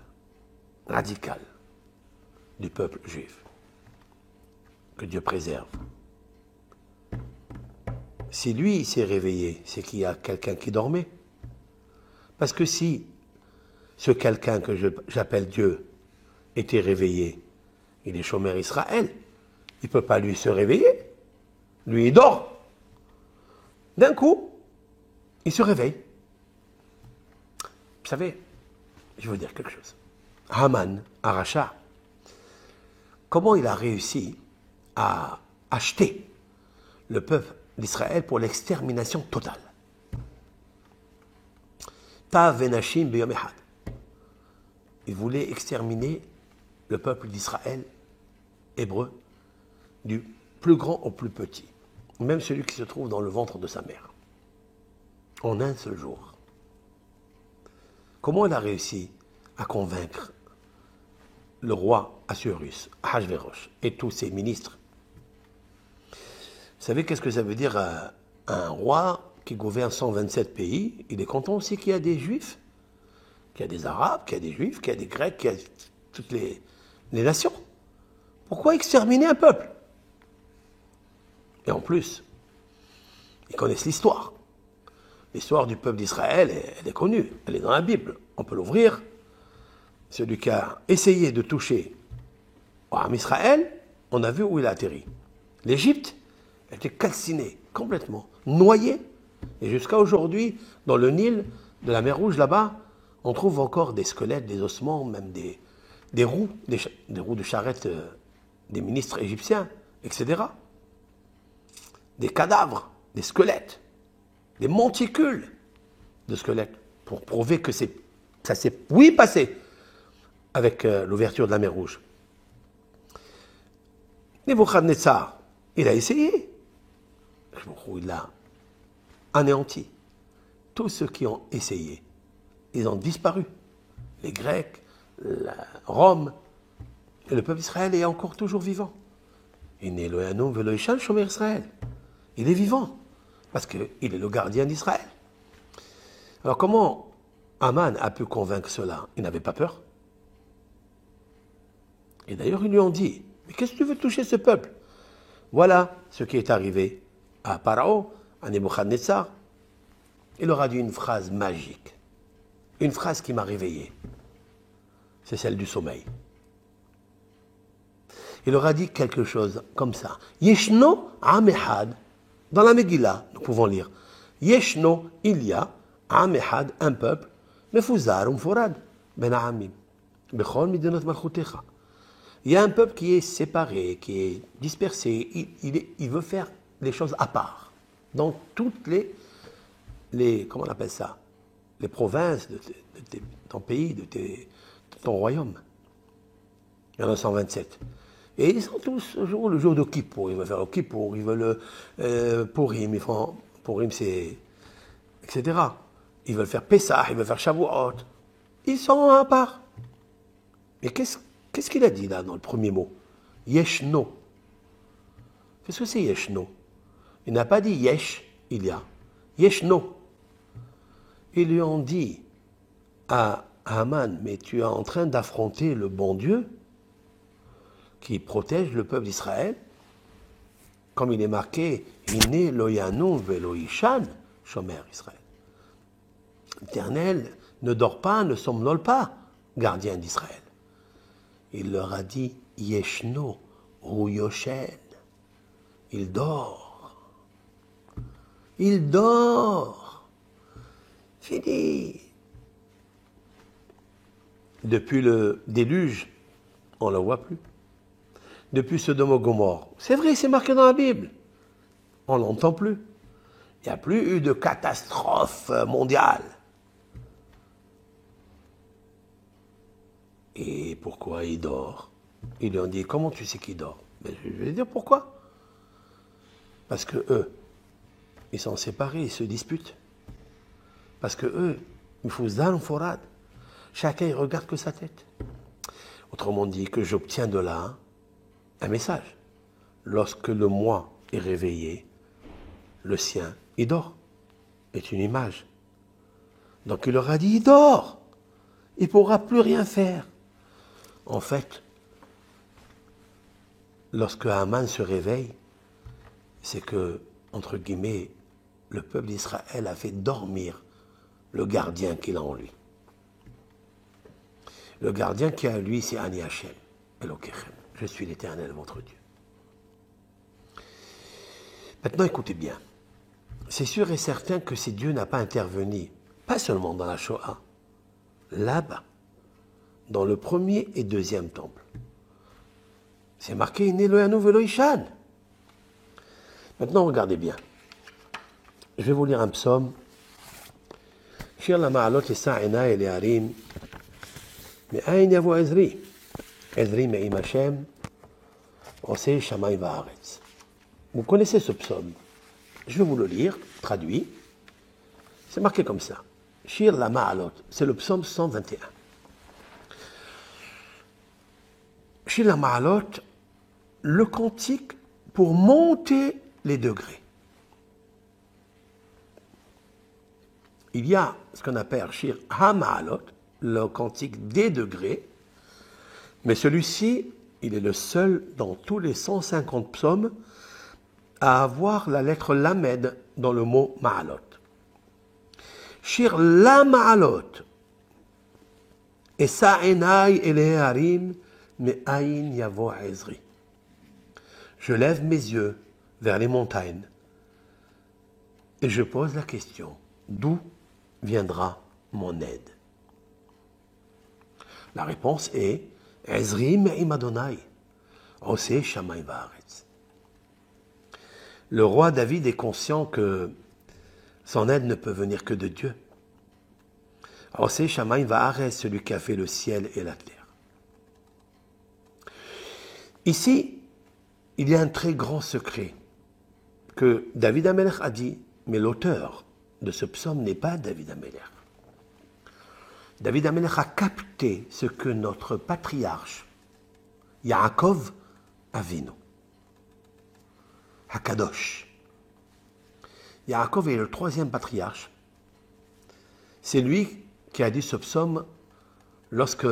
radicale du peuple juif. Que Dieu préserve. Si lui s'est réveillé, c'est qu'il y a quelqu'un qui dormait. Parce que si ce quelqu'un que j'appelle Dieu était réveillé, il est chômeur Israël, il ne peut pas lui se réveiller. Lui, il dort. D'un coup, il se réveille. Vous savez, je veux dire quelque chose. Haman, Aracha, comment il a réussi à acheter le peuple d'Israël pour l'extermination totale? Tav venashim beyom echad. Il voulait exterminer le peuple d'Israël hébreu, du plus grand au plus petit, même celui qui se trouve dans le ventre de sa mère, en un seul jour. Comment il a réussi à convaincre le roi Assuérus, Ahasverosh, et tous ses ministres? Vous savez qu'est-ce que ça veut dire un roi qui gouverne 127 pays? Il est content aussi qu'il y a des juifs, qu'il y a des arabes, qu'il y a des juifs, qu'il y a des grecs, qu'il y a toutes les nations. Pourquoi exterminer un peuple? Et en plus, ils connaissent l'histoire. L'histoire du peuple d'Israël, elle est connue, elle est dans la Bible. On peut l'ouvrir. Celui qui a essayé de toucher à Israël, on a vu où il a atterri. L'Égypte était calcinée, complètement, noyée. Et jusqu'à aujourd'hui, dans le Nil de la mer Rouge, là-bas, on trouve encore des squelettes, des ossements, même des roues, des roues de charrette des ministres égyptiens, etc. Des cadavres, des squelettes, des monticules de squelettes, pour prouver que ça s'est, oui, passé avec l'ouverture de la mer Rouge. Nebuchadnezzar, il a essayé. Il a anéanti. Tous ceux qui ont essayé, ils ont disparu. Les Grecs, Rome, et le peuple d'Israël est encore toujours vivant. Il est vivant, parce qu'il est le gardien d'Israël. Alors comment Haman a pu convaincre cela? Il n'avait pas peur. Et d'ailleurs, ils lui ont dit, mais qu'est-ce que tu veux toucher ce peuple? Voilà ce qui est arrivé à Pharaon, à Nebuchadnezzar. Il leur a dit une phrase magique, une phrase qui m'a réveillé. c'est celle du sommeil. Il leur a dit quelque chose comme ça. Yeshno Am Echad, dans la Megillah, nous pouvons lire. Yeshno, il y a, Am Echad, un peuple, Mefuzar Umforad, Ben Amim, Bechol Midinot Malchutecha. Il y a un peuple qui est séparé, qui est dispersé, il veut faire les choses à part. Dans toutes les comment on appelle ça, les provinces de ton pays, de ton royaume. Il y en a 127. Et ils sont tous le jour de Kippour. Ils veulent faire le Kippour, ils veulent Purim, ils font Purim, c'est etc. Ils veulent faire Pessah, ils veulent faire Shavuot. Ils sont à part. Mais qu'est-ce qu'il a dit là dans le premier mot? Yeshno. Qu'est-ce que c'est Yeshno? Il n'a pas dit Yesh, il y a. Yeshno. Ils lui ont dit à Haman, mais tu es en train d'affronter le bon Dieu qui protège le peuple d'Israël, comme il est marqué, Iné loyanu velo ishan, shomer Israël. L'Éternel ne dort pas, ne somnole pas, gardien d'Israël. Il leur a dit, Yeshno ou Yoshen. Il dort. Il dort. Fini. Depuis le déluge, on ne le voit plus. Depuis Sodome et Gomorrhe. C'est vrai, c'est marqué dans la Bible. On ne l'entend plus. Il n'y a plus eu de catastrophe mondiale. Et pourquoi il dort? Ils lui ont dit, comment tu sais qu'il dort? Ben, je vais dire pourquoi. Parce que eux, ils sont séparés, ils se disputent. Parce que eux, il faut zan forad. Chacun, il regarde que sa tête. Autrement dit, que j'obtiens de là un message. Lorsque le moi est réveillé, le sien, il dort. C'est une image. Donc il leur a dit, il dort. Il ne pourra plus rien faire. En fait, lorsque Haman se réveille, c'est que, entre guillemets, le peuple d'Israël a fait dormir le gardien qu'il a en lui. Le gardien qui a en lui, c'est Ani Hashem, Elokechem. Je suis l'Éternel, votre Dieu. Maintenant, écoutez bien. C'est sûr et certain que si Dieu n'a pas intervenu, pas seulement dans la Shoah, là-bas, dans le premier et deuxième temple, c'est marqué Iné loyanu velo ishan. Maintenant, regardez bien. Je vais vous lire un psaume. Shir la ma'alot esa enai le harim, me'ayin yavo Ezri. Ezri me'im Hashem, oseh shamayim va'aretz. Vous connaissez ce psaume. Je vais vous le lire, traduit. C'est marqué comme ça. Shir la ma'alot, c'est le psaume 121. Shir la ma'alot, le cantique pour monter les degrés. Il y a ce qu'on appelle Shir ha-ma'alot, le cantique des degrés, mais celui-ci, il est le seul dans tous les 150 psaumes à avoir la lettre lamed dans le mot ma'alot. Shir la ma'alot, esa enai ele harim me'ayin yavo Ezri. Je lève mes yeux vers les montagnes et je pose la question, d'où viendra mon aide? La réponse est Ezri me'im Adonai, oseh shamayim va'aretz. Le roi David est conscient que son aide ne peut venir que de Dieu. Oseh shamayim va'aretz, celui qui a fait le ciel et la terre. Ici, il y a un très grand secret que David Amelech a dit, mais l'auteur de ce psaume n'est pas David Amelech. David Amelech a capté ce que notre patriarche, Yaakov Avinu, Hakadosh. Yaakov est le troisième patriarche. C'est lui qui a dit ce psaume lorsque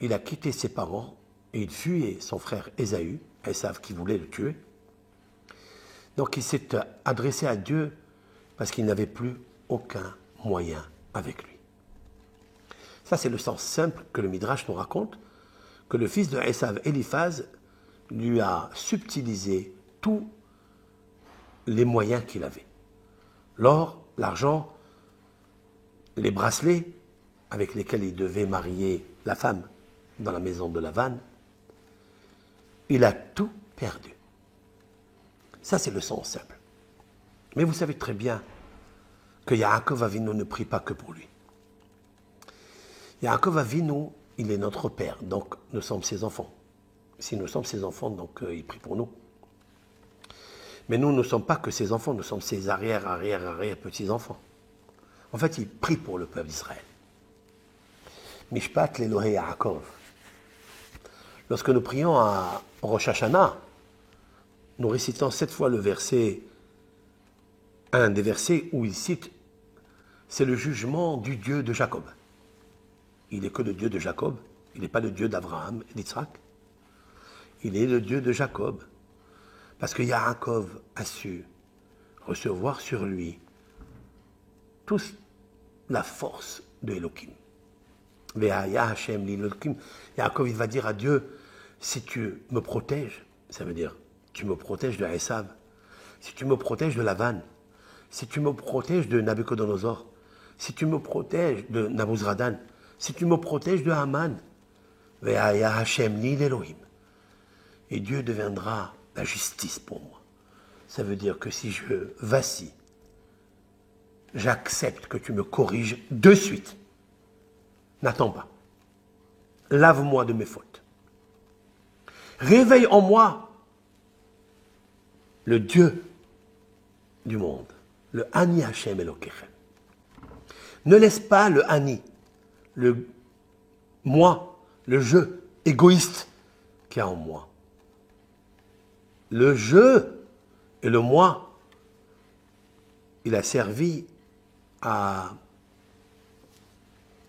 il a quitté ses parents et il fuyait son frère Ésaü, Esav qui voulait le tuer. Donc il s'est adressé à Dieu parce qu'il n'avait plus aucun moyen avec lui. Ça, c'est le sens simple que le Midrash nous raconte, que le fils de Esav, Eliphaz, lui a subtilisé tous les moyens qu'il avait. L'or, l'argent, les bracelets avec lesquels il devait marier la femme dans la maison de Lavan, il a tout perdu. Ça, c'est le sens simple. Mais vous savez très bien que Yaakov Avinu ne prie pas que pour lui. Yaakov Avinu, il est notre père, donc nous sommes ses enfants. Si nous sommes ses enfants, donc il prie pour nous. Mais nous ne sommes pas que ses enfants, nous sommes ses arrière petits-enfants. En fait, il prie pour le peuple d'Israël. Mishpat l'Elohé Yaakov. Lorsque nous prions à Rosh Hashanah, nous récitons 7 fois le verset, un des versets où il cite, c'est le jugement du Dieu de Jacob. Il n'est que le Dieu de Jacob, il n'est pas le Dieu d'Abraham et d'Isaac. Il est le Dieu de Jacob. Parce que Yaakov a su recevoir sur lui toute la force de Elohim. Yaakov, il va dire à Dieu, si tu me protèges, ça veut dire, tu me protèges de Esav, si tu me protèges de Lavan, si tu me protèges de Nabucodonosor, si tu me protèges de Nabuzradan, si tu me protèges de Haman, et Dieu deviendra la justice pour moi. Ça veut dire que si je vacille, j'accepte que tu me corriges de suite. N'attends pas. Lave-moi de mes fautes. Réveille en moi le Dieu du monde, le Ani Hashem Elokechem. Ne laisse pas le Ani, le moi, le je égoïste qu'il y a en moi. Le je et le moi, il a servi à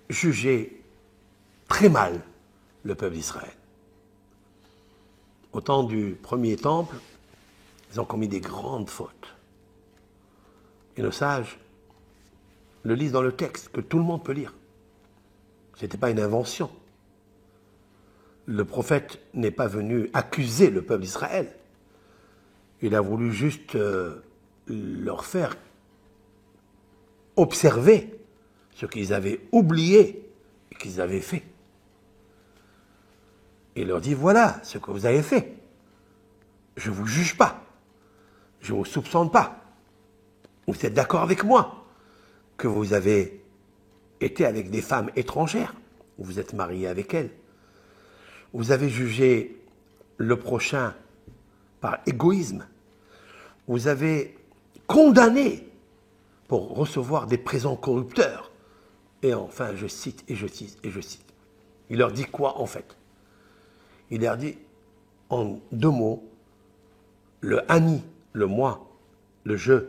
juger très mal le peuple d'Israël. Au temps du premier temple, ils ont commis des grandes fautes. Et nos sages le lisent dans le texte, que tout le monde peut lire. Ce n'était pas une invention. Le prophète n'est pas venu accuser le peuple d'Israël. Il a voulu juste leur faire observer ce qu'ils avaient oublié et qu'ils avaient fait. Il leur dit, voilà ce que vous avez fait. Je ne vous juge pas. Je ne vous soupçonne pas. Vous êtes d'accord avec moi que vous avez été avec des femmes étrangères. Vous êtes marié avec elles. Vous avez jugé le prochain par égoïsme. Vous avez condamné pour recevoir des présents corrupteurs. Et enfin, je cite, et je cite, et je cite. Il leur dit quoi en fait? Il leur dit en 2 mots, le Ani, le moi, le je.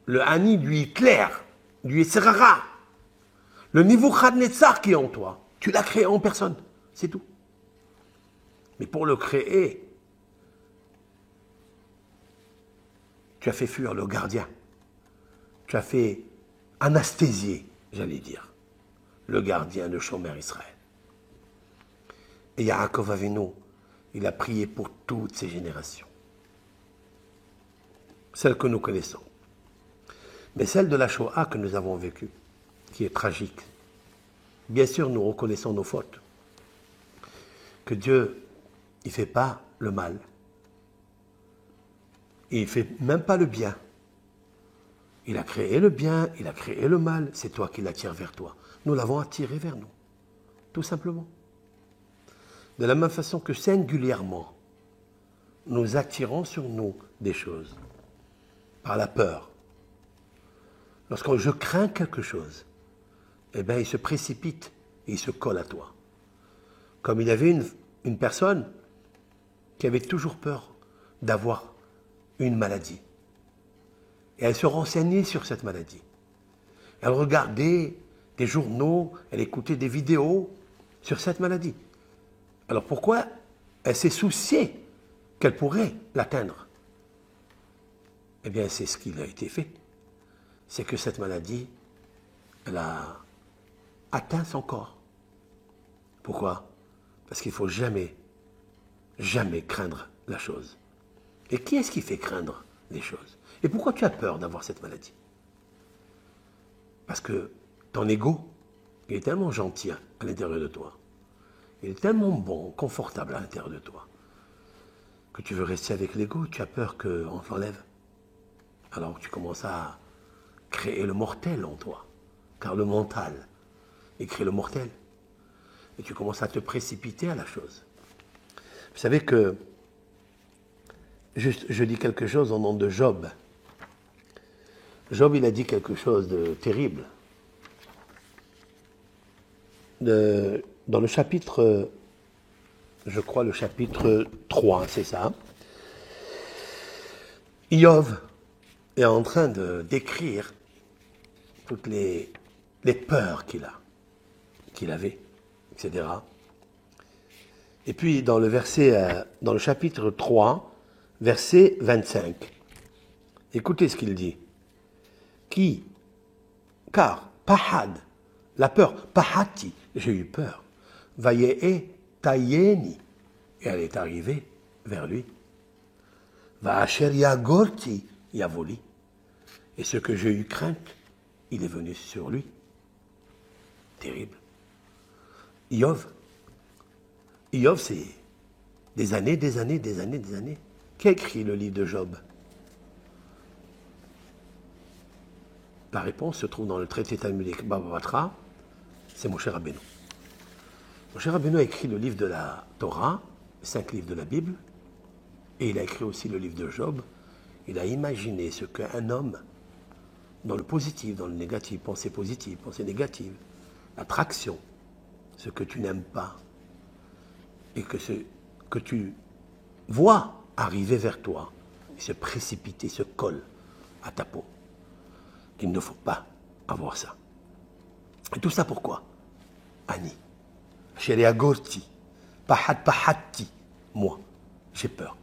Le Ani, lui est clair, lui est Serara. Le niveau Nebuchadnezzar qui est en toi, tu l'as créé en personne, c'est tout. Mais pour le créer, tu as fait fuir le gardien. Tu as fait anesthésier, j'allais dire, le gardien de Shomer Israël. Et Yaakov Avinu, il a prié pour toutes ces générations. Celles que nous connaissons. Mais celle de la Shoah que nous avons vécue, qui est tragique. Bien sûr, nous reconnaissons nos fautes. Que Dieu, il ne fait pas le mal. Il ne fait même pas le bien. Il a créé le bien, il a créé le mal. C'est toi qui l'attires vers toi. Nous l'avons attiré vers nous. Tout simplement. De la même façon que singulièrement, nous attirons sur nous des choses par la peur. Lorsque je crains quelque chose, eh bien, il se précipite et il se colle à toi. Comme il y avait une personne qui avait toujours peur d'avoir une maladie. Et elle se renseignait sur cette maladie. Elle regardait des journaux, elle écoutait des vidéos sur cette maladie. Alors pourquoi elle s'est souciée qu'elle pourrait l'atteindre? Eh bien, c'est ce qui a été fait. C'est que cette maladie, elle a atteint son corps. Pourquoi? Parce qu'il ne faut jamais, jamais craindre la chose. Et qui est-ce qui fait craindre les choses? Et pourquoi tu as peur d'avoir cette maladie? Parce que ton ego, il est tellement gentil à l'intérieur de toi. Il est tellement bon, confortable à l'intérieur de toi, que tu veux rester avec l'ego, tu as peur qu'on te l'enlève. Alors tu commences à créer le mortel en toi. Car le mental, il crée le mortel. Et tu commences à te précipiter à la chose. Vous savez que, juste, je dis quelque chose au nom de Job. Job, il a dit quelque chose de terrible. Dans le chapitre, je crois le chapitre 3, c'est ça. Iov est en train de décrire toutes les peurs qu'il avait, etc. Et puis dans le chapitre 3, verset 25, écoutez ce qu'il dit. Car, pahad, la peur, pahati, j'ai eu peur, vayee tayeni, et elle est arrivée vers lui. Va'asher yagorti yavoli, et ce que j'ai eu crainte, il est venu sur lui. Terrible. Iov, c'est des années. Qui a écrit le livre de Job? La réponse se trouve dans le traité talmudique Baba Batra, c'est Moshe Rabbeinu. Moshe Rabbeinu a écrit le livre de la Torah, 5 livres de la Bible, et il a écrit aussi le livre de Job. Il a imaginé ce qu'un homme, dans le positif, dans le négatif, pensée positive, pensée négative, attraction, ce que tu n'aimes pas, et que ce que tu vois arriver vers toi, il se précipite, il se colle à ta peau. Il ne faut pas avoir ça. Et tout ça pourquoi? Ani. Chéri agorti. Pahati. Moi. J'ai peur.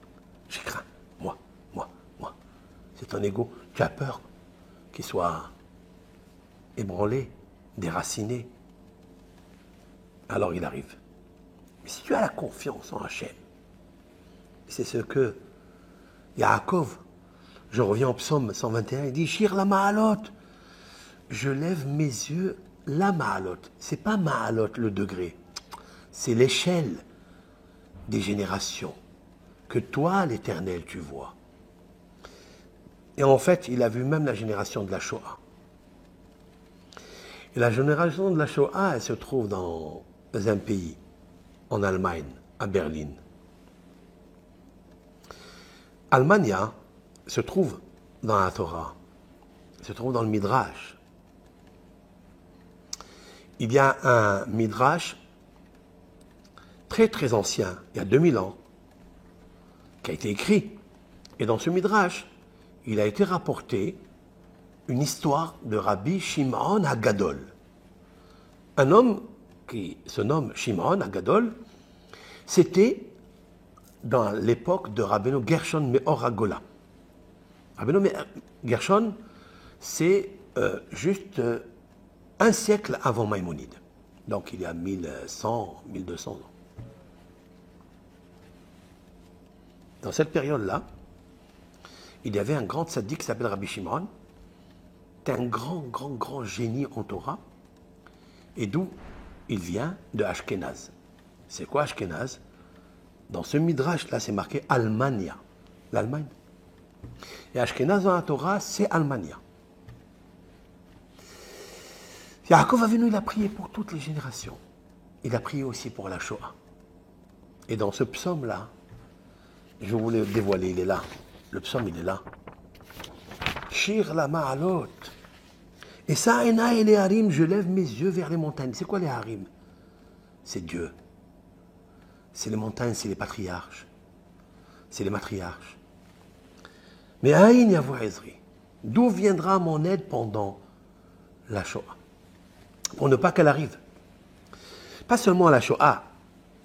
J'ai craint. Moi. C'est ton ego. Tu as peur qu'il soit ébranlé, déraciné. Alors il arrive. Mais si tu as la confiance en Hachem, c'est ce que Yaakov, je reviens au psaume 121, il dit Shir la ma'alot. Je lève mes yeux, la ma'alot. C'est pas ma'alot le degré, c'est l'échelle des générations que toi, l'Éternel, tu vois. Et en fait, il a vu même la génération de la Shoah. Et la génération de la Shoah, elle se trouve dans un pays, en Allemagne, à Berlin. Allemagne se trouve dans la Torah, se trouve dans le Midrash. Il y a un Midrash très très ancien, il y a 2000 ans, qui a été écrit. Et dans ce Midrash, il a été rapporté une histoire de Rabbi Shimon HaGadol. Un homme qui se nomme Shimon HaGadol, c'était dans l'époque de Rabbeinu Gershon Meor HaGola. Rabbeinu Gershon, c'est juste un siècle avant Maïmonide. Donc il y a 1100, 1200 ans. Dans cette période-là, il y avait un grand tzaddik qui s'appelle Rabbi Shimon. C'était un grand génie en Torah. Et d'où il vient? De Ashkenaz. C'est quoi Ashkenaz? Dans ce midrash-là, c'est marqué Almania, l'Allemagne. Et Ashkenaz dans la Torah, c'est Almania. Yaakov Avinu, il a prié pour toutes les générations. Il a prié aussi pour la Shoah. Et dans ce psaume-là, je voulais le dévoiler, il est là. Le psaume, il est là. Shir la ma'alot. Et ça, Ena et les harim, je lève mes yeux vers les montagnes. C'est quoi les harim? C'est Dieu. C'est les montagnes, c'est les patriarches. C'est les matriarches. Mais Aïn Yavo Ezri, d'où viendra mon aide pendant la Shoah? Pour ne pas qu'elle arrive. Pas seulement la Shoah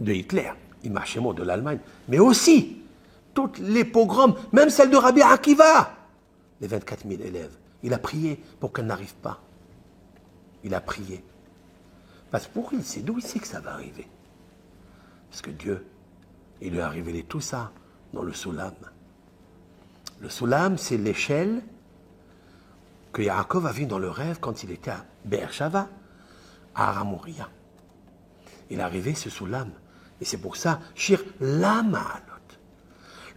de Hitler, Imachemo de l'Allemagne, mais aussi toutes les pogroms, même celle de Rabbi Akiva, les 24 000 élèves. Il a prié pour qu'elle n'arrive pas. Il a prié Parce que pour lui, c'est d'où il sait que ça va arriver. Parce que Dieu, il lui a révélé tout ça dans le Soulam. Le Soulam, c'est l'échelle que Yaakov a vue dans le rêve quand il était à Beershava, à Aramoria. Il est arrivé ce Soulam. Et c'est pour ça, Shir la Ma'alot.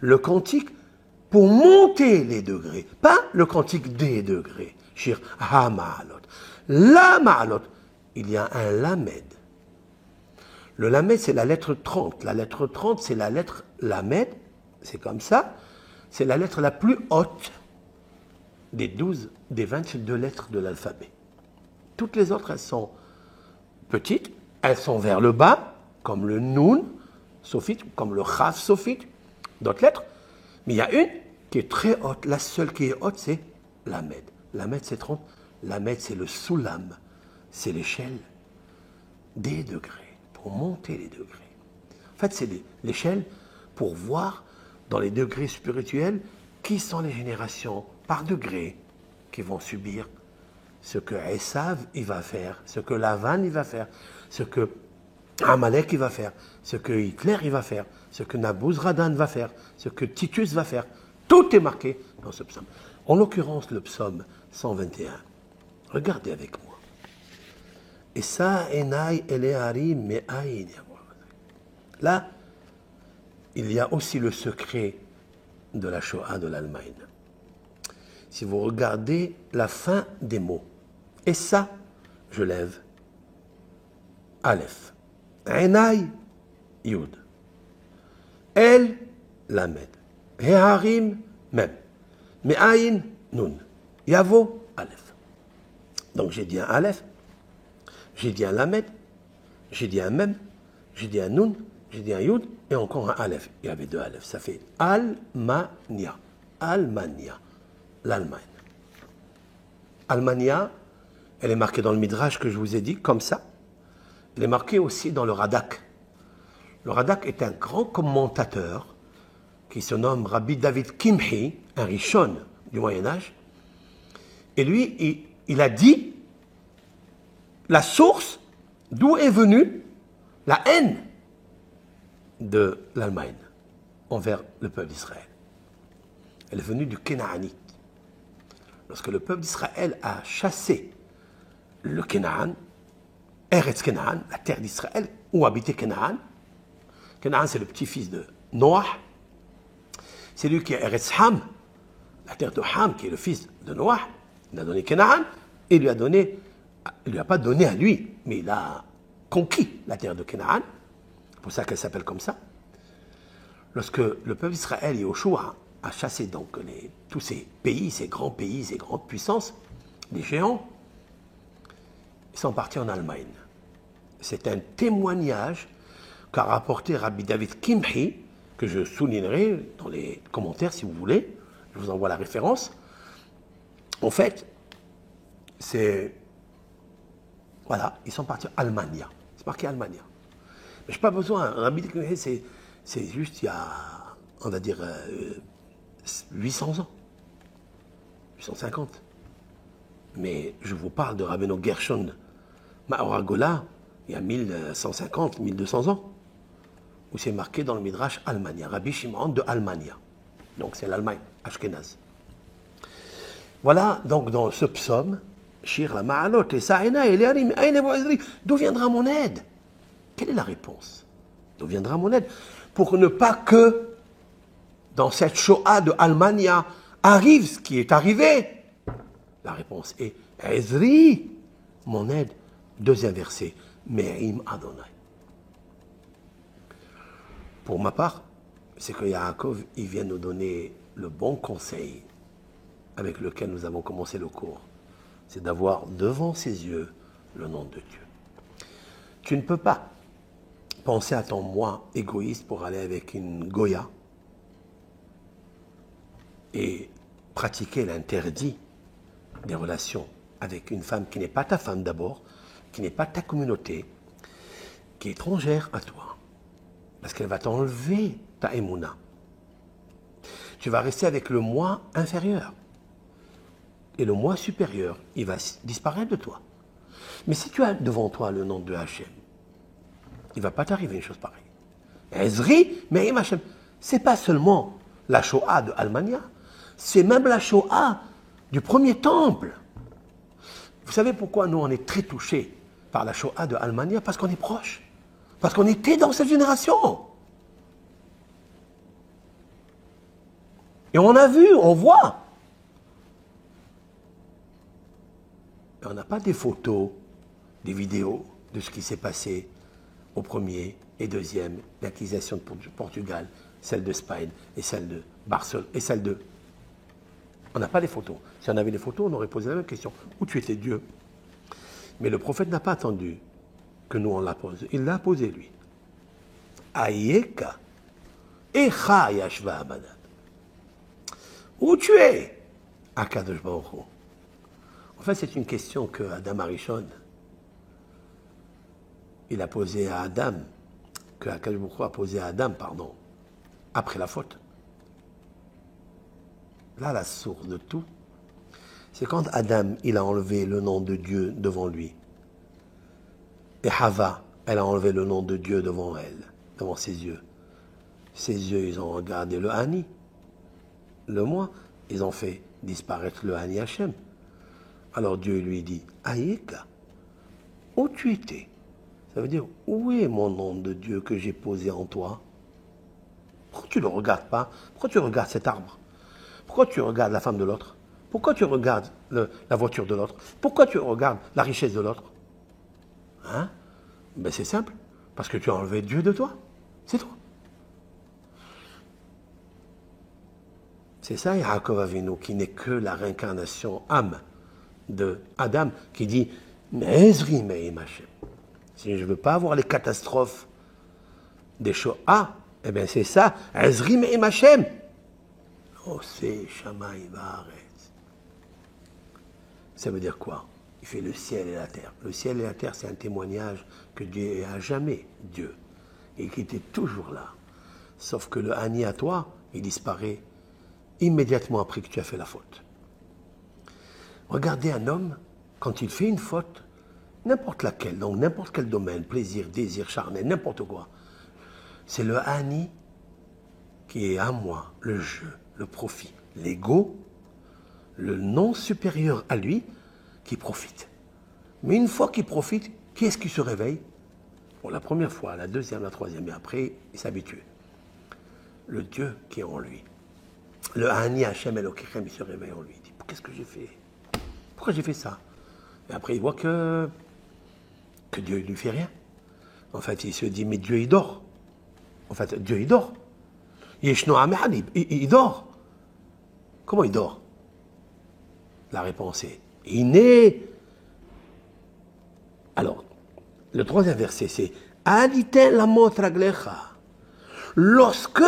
Le cantique pour monter les degrés, pas le cantique des degrés. Shir ha Ma'alot. La Ma'alot. Il y a un Lamed. Le Lamed, c'est la lettre 30. La lettre 30, c'est la lettre Lamed. C'est comme ça. C'est la lettre la plus haute des 22 lettres de l'alphabet. Toutes les autres, elles sont petites. Elles sont vers le bas, comme le Nun, sophite, comme le Chaf, sophite, d'autres lettres. Mais il y a une qui est très haute. La seule qui est haute, c'est Lamed. Lamed, c'est 30. Lamed, c'est le Soulam. C'est l'échelle des degrés, pour monter les degrés. En fait, c'est l'échelle pour voir dans les degrés spirituels qui sont les générations par degrés qui vont subir ce que Esav il va faire, ce que Lavan il va faire, ce que Amalek il va faire, ce que Hitler il va faire, ce que Nabouzradan va faire, ce que Titus va faire. Tout est marqué dans ce psaume. En l'occurrence, le psaume 121. Regardez avec moi. Et ça, Enai Eleharim Me'aïn. Là, il y a aussi le secret de la Shoah de l'Allemagne. Si vous regardez la fin des mots, et ça, je lève, Aleph, Enai, Yud, El, Lamed, Heharim, Mem, Me'aïn, Nun, Yavo, Aleph. Donc j'ai dit un Aleph, j'ai dit un Lamed, j'ai dit un Mem, j'ai dit un Nun, j'ai dit un Yud, et encore un Aleph. Il y avait deux Aleph. Ça fait Almania. Almania. L'Allemagne. Almania, elle est marquée dans le Midrash que je vous ai dit, comme ça. Elle est marquée aussi dans le Radak. Le Radak est un grand commentateur qui se nomme Rabbi David Kimhi, un Rishon du Moyen-Âge. Et lui, il a dit la source d'où est venue la haine de l'Allemagne envers le peuple d'Israël. Elle est venue du Kénaanite. Lorsque le peuple d'Israël a chassé le Kénaan, Eretz Kénaan, la terre d'Israël, où habitait Kénaan. Kénaan, c'est le petit-fils de Noach. C'est lui qui est Eretz Ham, la terre de Ham, qui est le fils de Noach. Il a donné Kénaan, et il lui a pas donné à lui, mais il a conquis la terre de Kénaan. C'est pour ça qu'elle s'appelle comme ça. Lorsque le peuple d'Israël, Yoshua, a chassé donc tous ces pays, ces grandes puissances, les géants, ils sont partis en Allemagne. C'est un témoignage qu'a rapporté Rabbi David Kimhi, que je soulignerai dans les commentaires si vous voulez. Je vous envoie la référence. En fait, c'est... Voilà, ils sont partis en Allemagne. C'est marqué Allemagne. Mais je n'ai pas besoin. Rabbi Kimhi, c'est juste il y a, on va dire, 800 ans. 850. Mais je vous parle de Rabbeinu Gershon Maoragola, il y a 1150, 1200 ans, où c'est marqué dans le Midrash Almania, Rabbi Shimon de Almania. Donc c'est l'Allemagne, Ashkenaz. Voilà, donc dans ce psaume, Shir la Ma'alot, et Sa'ena, et Léarim, d'où viendra mon aide? Quelle est la réponse? D'où viendra mon aide? Pour ne pas que, dans cette Shoah de Almania, arrive ce qui est arrivé. La réponse est Ezri, mon aide. Deuxième verset, Me'im Adonai. Pour ma part, c'est que Yaakov, il vient nous donner le bon conseil avec lequel nous avons commencé le cours. C'est d'avoir devant ses yeux le nom de Dieu. Tu ne peux pas penser à ton moi égoïste pour aller avec une Goya et pratiquer l'interdit des relations avec une femme qui n'est pas ta femme d'abord, qui n'est pas ta communauté, qui est étrangère à toi. Parce qu'elle va t'enlever ta émouna. Tu vas rester avec le moi inférieur. Et le moi supérieur, il va disparaître de toi. Mais si tu as devant toi le nom de Hachem, il ne va pas t'arriver une chose pareille. Ezri, Me'im Hachem. Ce n'est pas seulement la Shoah de Almania, c'est même la Shoah du premier temple. Vous savez pourquoi nous on est très touchés par la Shoah de Almania? Parce qu'on est proche. Parce qu'on était dans cette génération. Et on a vu, on voit. Et on n'a pas des photos, des vidéos de ce qui s'est passé au premier et deuxième, l'acquisition de Portugal, celle d'Espagne et celle de Barcelone et celle de... On n'a pas les photos. Si on avait les photos, on aurait posé la même question. Où tu étais Dieu? Mais le prophète n'a pas attendu que nous on la pose. Il l'a posé lui. Ayeka Echa Yashva Abadat. Où tu es? Akadosh Baruch Hu. En fait, c'est une question que Adam Arishon, il a posé à Adam, que Akadosh Baruch Hu a posé à Adam, pardon, après la faute. Là, la source de tout, c'est quand Adam, il a enlevé le nom de Dieu devant lui. Et Hava, elle a enlevé le nom de Dieu devant elle, devant ses yeux. Ses yeux, ils ont regardé le Hani, le moi, ils ont fait disparaître le Hani Hachem. Alors Dieu lui dit, Aïeka, où tu étais? Ça veut dire, où est mon nom de Dieu que j'ai posé en toi? Pourquoi tu ne le regardes pas? Pourquoi tu regardes cet arbre? Pourquoi tu regardes la femme de l'autre? Pourquoi tu regardes la voiture de l'autre? Pourquoi tu regardes la richesse de l'autre? Hein? Ben c'est simple, parce que tu as enlevé Dieu de toi. C'est tout. C'est ça, Yaakov Avinu, qui n'est que la réincarnation âme de Adam, qui dit Ezri Me'im Hachem. Si je ne veux pas avoir les catastrophes des Shoah, eh bien c'est ça, Ezri Me'im Hachem. Oh, c'est Shamaï Va'aretz. Ça veut dire quoi? Il fait le ciel et la terre. Le ciel et la terre, c'est un témoignage que Dieu est à jamais Dieu. Et qu'il était toujours là. Sauf que le Hani à toi, il disparaît immédiatement après que tu as fait la faute. Regardez un homme, quand il fait une faute, n'importe laquelle, donc n'importe quel domaine, plaisir, désir, charnel, n'importe quoi, c'est le Hani qui est à moi, le jeu, le profit, l'ego, le non supérieur à lui, qui profite. Mais une fois qu'il profite, qui est-ce qui se réveille? Pour la première fois, la deuxième, la troisième, et après, il s'habitue. Le Dieu qui est en lui. Le Hani Hachem Elokechem, il se réveille en lui. Il dit, qu'est-ce que j'ai fait? Pourquoi j'ai fait ça? Et après, il voit que Dieu ne lui fait rien. En fait, il se dit, mais Dieu, il dort. En fait, Dieu, il dort. Il dort. Comment il dort? La réponse est, il naît. Alors, le troisième verset, c'est Aliten la motraglecha. Lorsque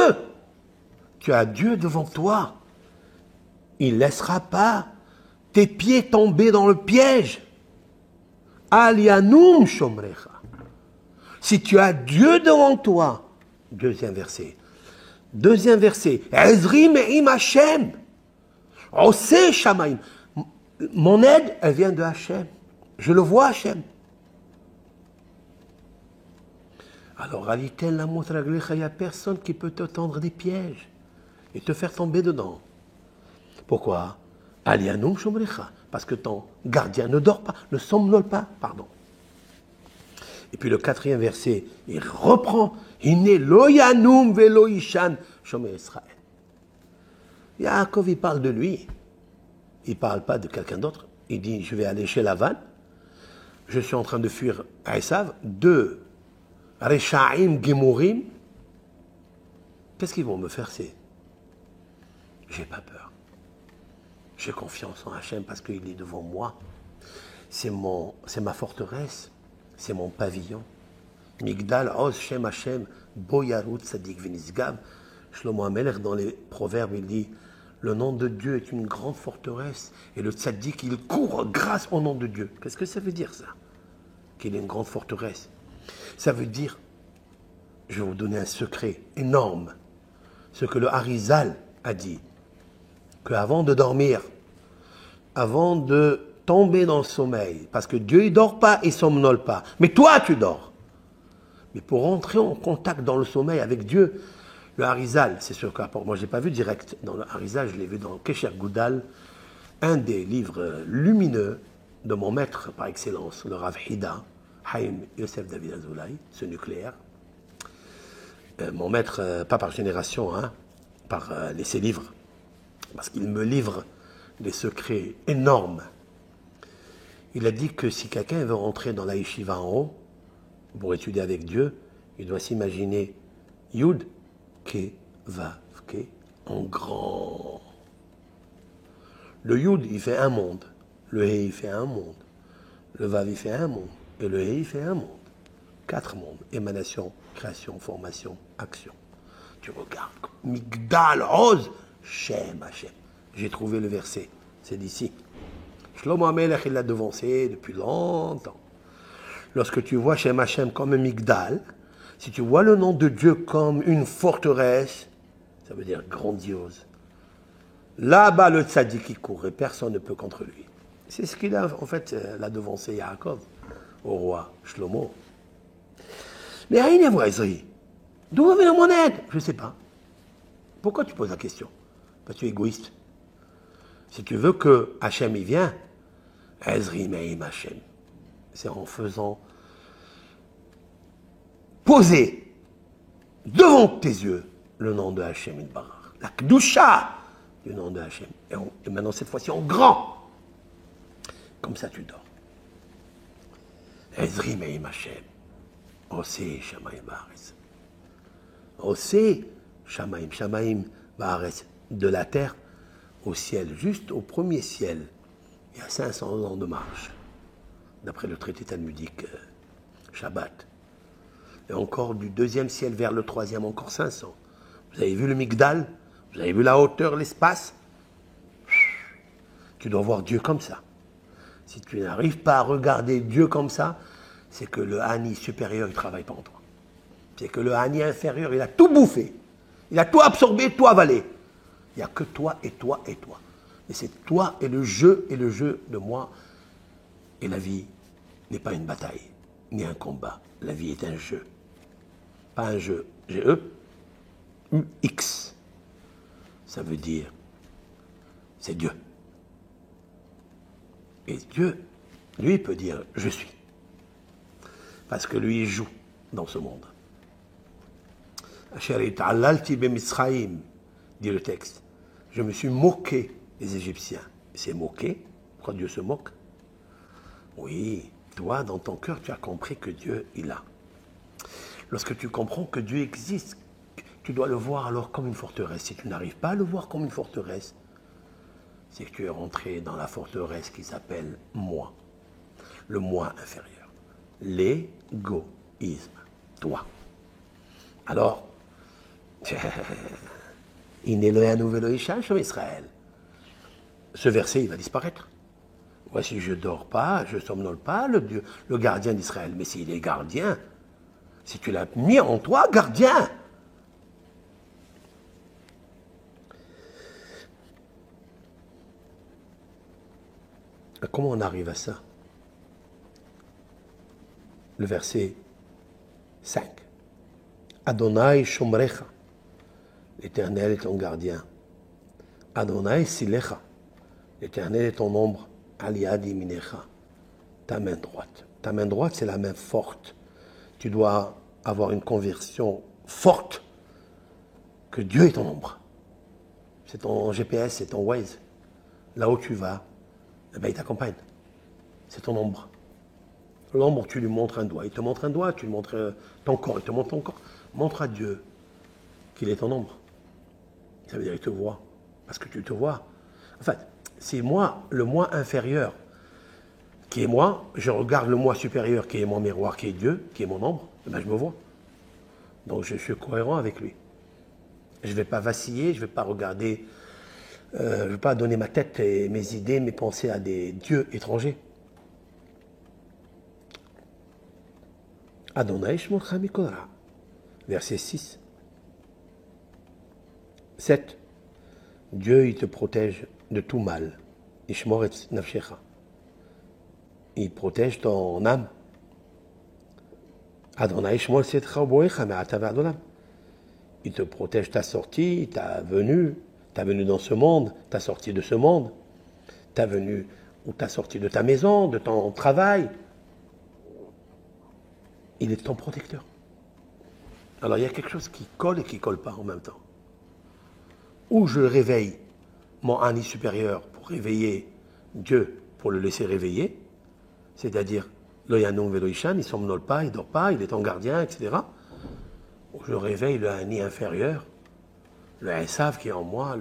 tu as Dieu devant toi, il ne laissera pas tes pieds tomber dans le piège. Alianum shomrecha. Si tu as Dieu devant toi, deuxième verset. Deuxième verset, Ezri Me'im Hachem. Ose Shamaim. Mon aide, elle vient de Hachem. Je le vois, Hachem. Alors, Alitel la motraglecha, il n'y a personne qui peut te tendre des pièges et te faire tomber dedans. Pourquoi? Alianum shomrecha. Parce que ton gardien ne dort pas, ne somnole pas, pardon. Et puis le quatrième verset, il reprend. Iné loyanum velo ishan shomer Israël. Yaakov, il parle de lui. Il ne parle pas de quelqu'un d'autre. Il dit, je vais aller chez Lavan. Je suis en train de fuir Esav. Deux Rechaim Gemurim. Qu'est-ce qu'ils vont me faire? J'ai pas peur. J'ai confiance en Hachem parce qu'il est devant moi. C'est ma forteresse. C'est mon pavillon. Migdal, Oz, Shem Hachem, Boyarut, Sadik, Venisgav. Shlomo HaMelech, dans les proverbes, il dit, le nom de Dieu est une grande forteresse et le tzaddik, il court grâce au nom de Dieu. Qu'est-ce que ça veut dire, ça? Qu'il est une grande forteresse. Ça veut dire, je vais vous donner un secret énorme, ce que le Harizal a dit, qu'avant de dormir, avant de tomber dans le sommeil, parce que Dieu, il ne dort pas, il ne somnole pas. Mais toi, tu dors. Mais pour entrer en contact dans le sommeil avec Dieu, le Harizal, c'est sûr que moi, je n'ai pas vu direct dans le Harizal, je l'ai vu dans Kesher Goudal, un des livres lumineux de mon maître par excellence, le Rav Hida, Haïm Yosef David Azoulay, ce nucléaire. Mon maître, pas par génération, hein, par ses livres, parce qu'il me livre des secrets énormes. Il a dit que si quelqu'un veut rentrer dans la yeshiva en haut, pour étudier avec Dieu, il doit s'imaginer Yud, Ke, Vav, Ke, en grand. Le Yud, il fait un monde. Le He, il fait un monde. Le Vav, il fait un monde. Et le He, il fait un monde. 4 mondes. Émanation, création, formation, action. Tu regardes. Migdal, rose, Shem, Hashem. J'ai trouvé le verset. C'est d'ici. Shlomo HaMelech, il l'a devancé depuis longtemps. Lorsque tu vois Shem Hashem comme un Migdal, si tu vois le nom de Dieu comme une forteresse, ça veut dire grandiose. Là-bas, le tzaddik qui court et personne ne peut contre lui. C'est ce qu'il a, en fait, l'a devancé Yaakov au roi Shlomo. Mais Aïn voit Ezri. D'où va venir mon aide? Je ne sais pas. Pourquoi tu poses la question? Parce que tu es égoïste. Si tu veux que Hachem y vienne, Ezri Meim Hachem. C'est en faisant poser devant tes yeux le nom de Hachem Yitbarach. La Kedusha du nom de Hachem. Et maintenant, cette fois-ci, en grand. Comme ça, tu dors. Ezri Meim Hachem. Osé Shamaim Baaretz. Osé Shamaim, Shamaim Baaretz. De la terre au ciel, juste au premier ciel. Il y a 500 ans de marche. D'après le traité talmudique Shabbat. Et encore du deuxième ciel vers le troisième, encore 500. Vous avez vu le Migdal? Vous avez vu la hauteur, l'espace? Tu dois voir Dieu comme ça. Si tu n'arrives pas à regarder Dieu comme ça, c'est que le Hani supérieur, il ne travaille pas en toi. C'est que le Hani inférieur, il a tout bouffé. Il a tout absorbé, tout avalé. Il n'y a que toi et toi et toi. Et c'est toi et le jeu de moi. Et la vie n'est pas une bataille, ni un combat. La vie est un jeu. Pas un jeu. G-E, U-X. Ça veut dire, c'est Dieu. Et Dieu, lui, peut dire, je suis. Parce que lui, il joue dans ce monde. Dit le texte. Je me suis moqué des Égyptiens. C'est moqué. Pourquoi Dieu se moque? Oui, toi, dans ton cœur, tu as compris que Dieu, il a. Lorsque tu comprends que Dieu existe, tu dois le voir alors comme une forteresse. Si tu n'arrives pas à le voir comme une forteresse, c'est que tu es rentré dans la forteresse qui s'appelle moi. Le moi inférieur. L'égoïsme. Toi. Alors, Israël. Ce verset, il va disparaître. Voici, je ne dors pas, je ne somnole pas, le gardien d'Israël. Mais s'il est gardien, si tu l'as mis en toi, gardien. Comment on arrive à ça? Le verset 5. Adonai Shomrecha. L'Éternel est ton gardien. Adonai Silecha. L'Éternel est ton ombre. Aliad Yeminecha. Ta main droite. Ta main droite, c'est la main forte. Tu dois avoir une conviction forte que Dieu est ton ombre. C'est ton GPS, c'est ton Waze. Là où tu vas, eh ben, il t'accompagne. C'est ton ombre. L'ombre, tu lui montres un doigt. Il te montre un doigt, tu lui montres ton corps. Il te montre ton corps. Montre à Dieu qu'il est ton ombre. Ça veut dire qu'il te voit. Parce que tu te vois. En fait, c'est moi, le moi inférieur, qui est moi. Je regarde le moi supérieur, qui est mon miroir, qui est Dieu, qui est mon ombre. Eh ben, je me vois. Donc je suis cohérent avec lui. Je ne vais pas vaciller, je ne vais pas regarder, je ne vais pas donner ma tête et mes idées, mes pensées à des dieux étrangers. Adonai Shmocha Mikodra. Verset 6. 7. Dieu, il te protège de tout mal. Ishmoretz Nafshecha. il protège ton âme. Adonai Shmol Setcha Uboecha Me'ata Ve'ad Olam. Il te protège ta sortie, ta venue dans ce monde, ta sortie de ce monde, ta venue ou ta sortie de ta maison, de ton travail. Il est ton protecteur. Alors il y a quelque chose qui colle et qui ne colle pas en même temps. Ou je réveille mon Ani supérieur pour réveiller Dieu, pour le laisser réveiller, c'est-à-dire l'Oyanum Veloishan, il ne somnole pas, il ne dort pas, il est ton gardien, etc. Ou je réveille le Ani inférieur, le Esav qui est en moi,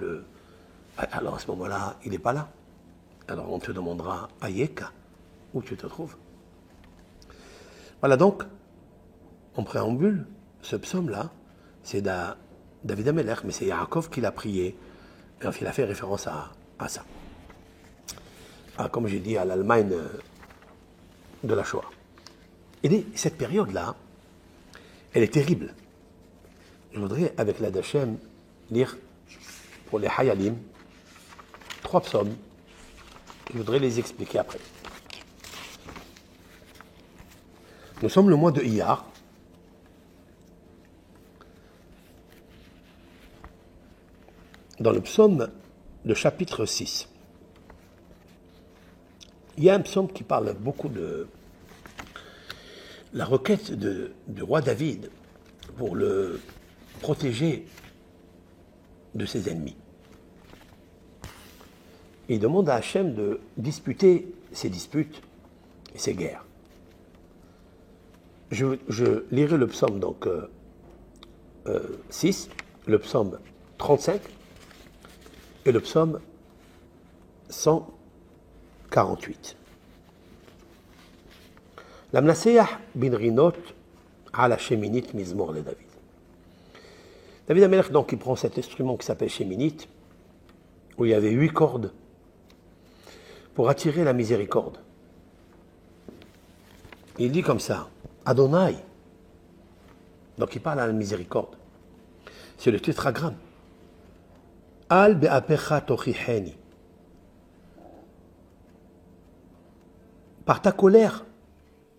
alors à ce moment-là, il n'est pas là. Alors on te demandera, Ayeka, où tu te trouves. Voilà donc, en préambule, ce psaume-là, c'est David Amelech, mais c'est Yaakov qui l'a prié. Et il a fait référence à ça. Comme j'ai dit, à l'Allemagne de la Shoah. Et cette période-là, elle est terrible. Je voudrais, avec l'aide d'Hachem, lire pour les Hayalim 3 psaumes. Je voudrais les expliquer après. Nous sommes le mois de Iyar. Dans le psaume de chapitre 6, il y a un psaume qui parle beaucoup de la requête du roi David pour le protéger de ses ennemis. Il demande à Hachem de disputer ses disputes et ses guerres. Je lirai le psaume donc 6, le psaume 35 et le psaume 148. L'Amnaseah bin Rinot à la Sheminit Mizmor le David. David Amelech, donc, il prend cet instrument qui s'appelle Sheminit, où il y avait 8 cordes, pour attirer la miséricorde. Il dit comme ça, Adonai. Donc il parle à la miséricorde. C'est le tétragramme. Al be'apecha tochicheni. Par ta colère,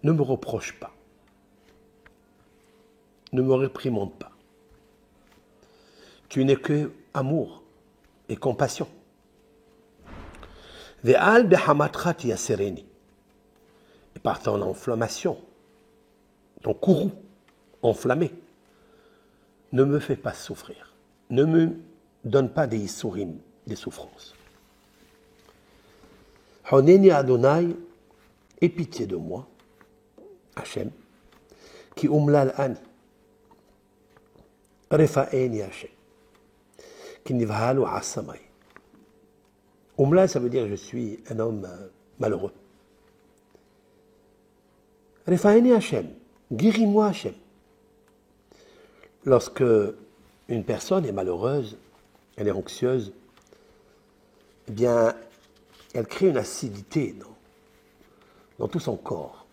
ne me reproche pas. Ne me réprimande pas. Tu n'es que amour et compassion. Ve'al be'hamatcha tiyasereni. Et par ton inflammation, ton courroux enflammé, ne me fais pas souffrir. Ne me donne pas des issourim, des souffrances. Honeni Adonai, aie pitié de moi, Hachem, qui umlal ani. Refa'eni Hachem, qui nivhalu asamai. Umlal, ça veut dire je suis un homme malheureux. Refa'eni Hachem, guéris-moi Hachem. Lorsque une personne est malheureuse, elle est anxieuse, eh bien, elle crée une acidité dans tout son corps.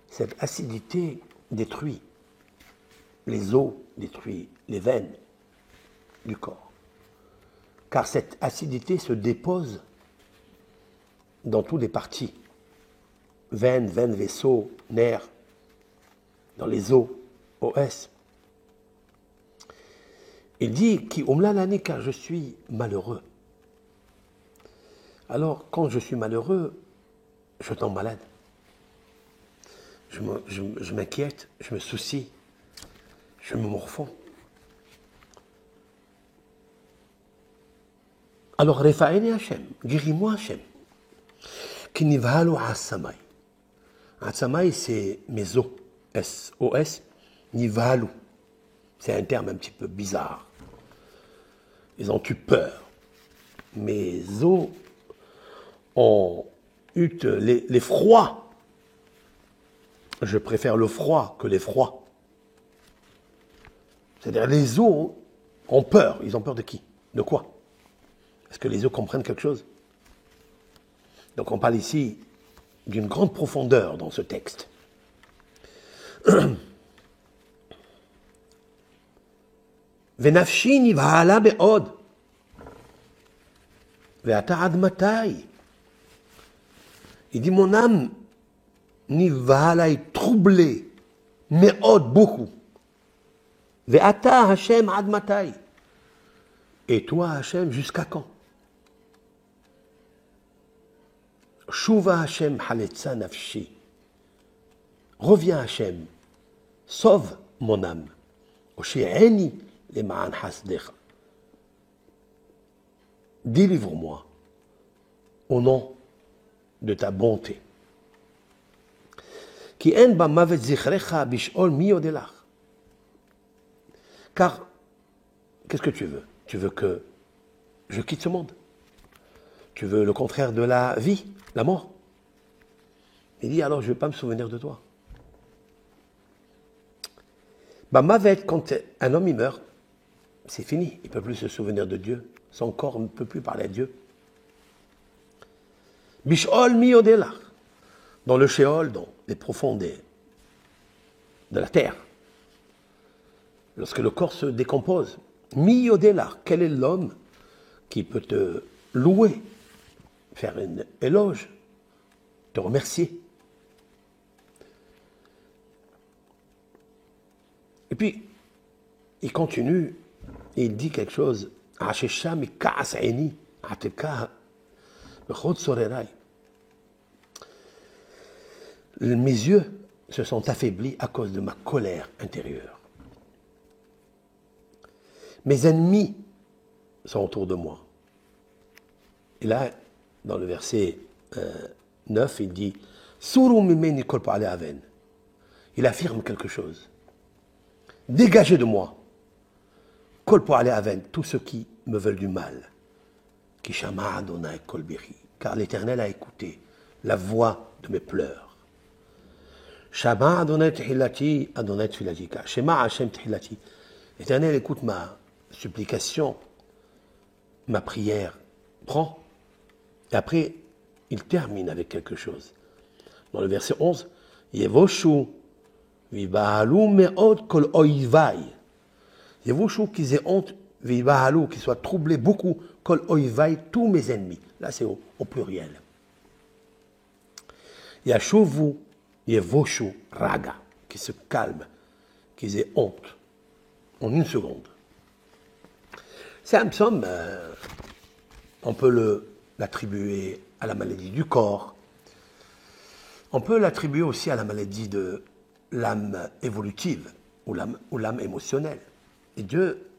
Cette acidité détruit les os, détruit les veines du corps. Car cette acidité se dépose dans toutes les parties. Veines, vaisseaux, nerfs, dans les os, os. Il dit qui umlalani car je suis malheureux. Alors, quand je suis malheureux, je tombe malade. Je m'inquiète, je me soucie, je me morfonds. Alors, Refa'eni Hachem, guéris-moi Hachem. Ki nivhalu asamai. Asamai, c'est mes os, S-O-S, nivhalu. C'est un terme un petit peu bizarre. Ils ont eu peur. Mes os ont eu les froids. Je préfère le froid que l'effroi. C'est-à-dire les os ont peur. Ils ont peur de qui? De quoi? Est-ce que les os comprennent quelque chose? Donc on parle ici d'une grande profondeur dans ce texte. ונפשי נבהלה מאוד, ואתה עד מתי? Il dit, mon âme n'y va là troublée, mais haute beaucoup. Ve'ata Hashem ad matai. Et toi, Hashem, jusqu'à quand? Shuva Hashem haletza nafshi. Reviens Hashem, sauve mon âme. Oshe'eni lema'an hasdecha. Délivre-moi au nom de ta bonté. Ki en ba mavet zichrecha bish'ol mi yodelach. Car, qu'est-ce que tu veux? Tu veux que je quitte ce monde? Tu veux le contraire de la vie, la mort? Il dit, alors je ne vais pas me souvenir de toi. Bah, mavet, quand un homme il meurt, c'est fini. Il ne peut plus se souvenir de Dieu. Son corps ne peut plus parler à Dieu. Bish'ol mi yodelach. Dans le Sheol, dans les profondeurs de la terre. Lorsque le corps se décompose, mi yodelach, quel est l'homme qui peut te louer, faire un éloge, te remercier? Et puis, il continue et il dit quelque chose. Mes yeux se sont affaiblis à cause de ma colère intérieure. Mes ennemis sont autour de moi. Et là, dans le verset 9, il dit il affirme quelque chose. Dégagez de moi, tous ceux qui me veulent du mal. Car l'Éternel a écouté la voix de mes pleurs. Shama Adonai Tehilati, Adonai Tfilatika. Shema Hashem Tehilati. L'Éternel écoute ma supplication, ma prière. Prends. Et après, il termine avec quelque chose. Dans le verset 11, Yevoshu vibahalu me'od kol oivai. Yevoshu qu'ils aient honte, vibahalu, qu'ils soient troublés beaucoup, kol oivai, tous mes ennemis. Là, c'est au pluriel. Yashuvu Yevoshu raga, qui se calme, qu'ils aient honte, en une seconde. C'est un psaume, on peut l'attribuer à la maladie du corps, on peut l'attribuer aussi à la maladie de l'âme évolutive ou l'âme émotionnelle. Et Dieu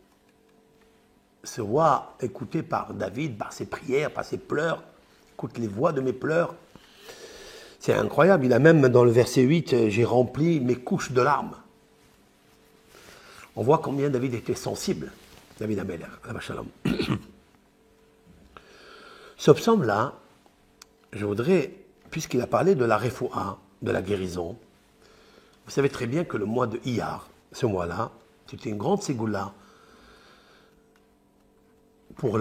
se voit écouté par David, par ses prières, par ses pleurs, écoute les voix de mes pleurs. C'est incroyable, il a même dans le verset 8, j'ai rempli mes couches de larmes. On voit combien David était sensible, David Améler, Abba Shalom. Ce psaume-là, je voudrais, puisqu'il a parlé de la refoua, de la guérison, vous savez très bien que le mois de Iyar, ce mois-là, c'était une grande ségoula pour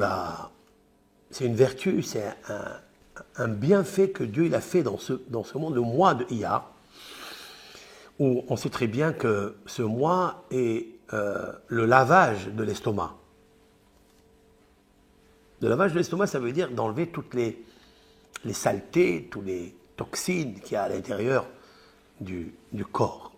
c'est une vertu, c'est un bienfait que Dieu il a fait dans ce monde, le mois de Iyar, où on sait très bien que ce mois est le lavage de l'estomac. Le lavage de l'estomac, ça veut dire d'enlever toutes les saletés, toutes les toxines qu'il y a à l'intérieur du corps.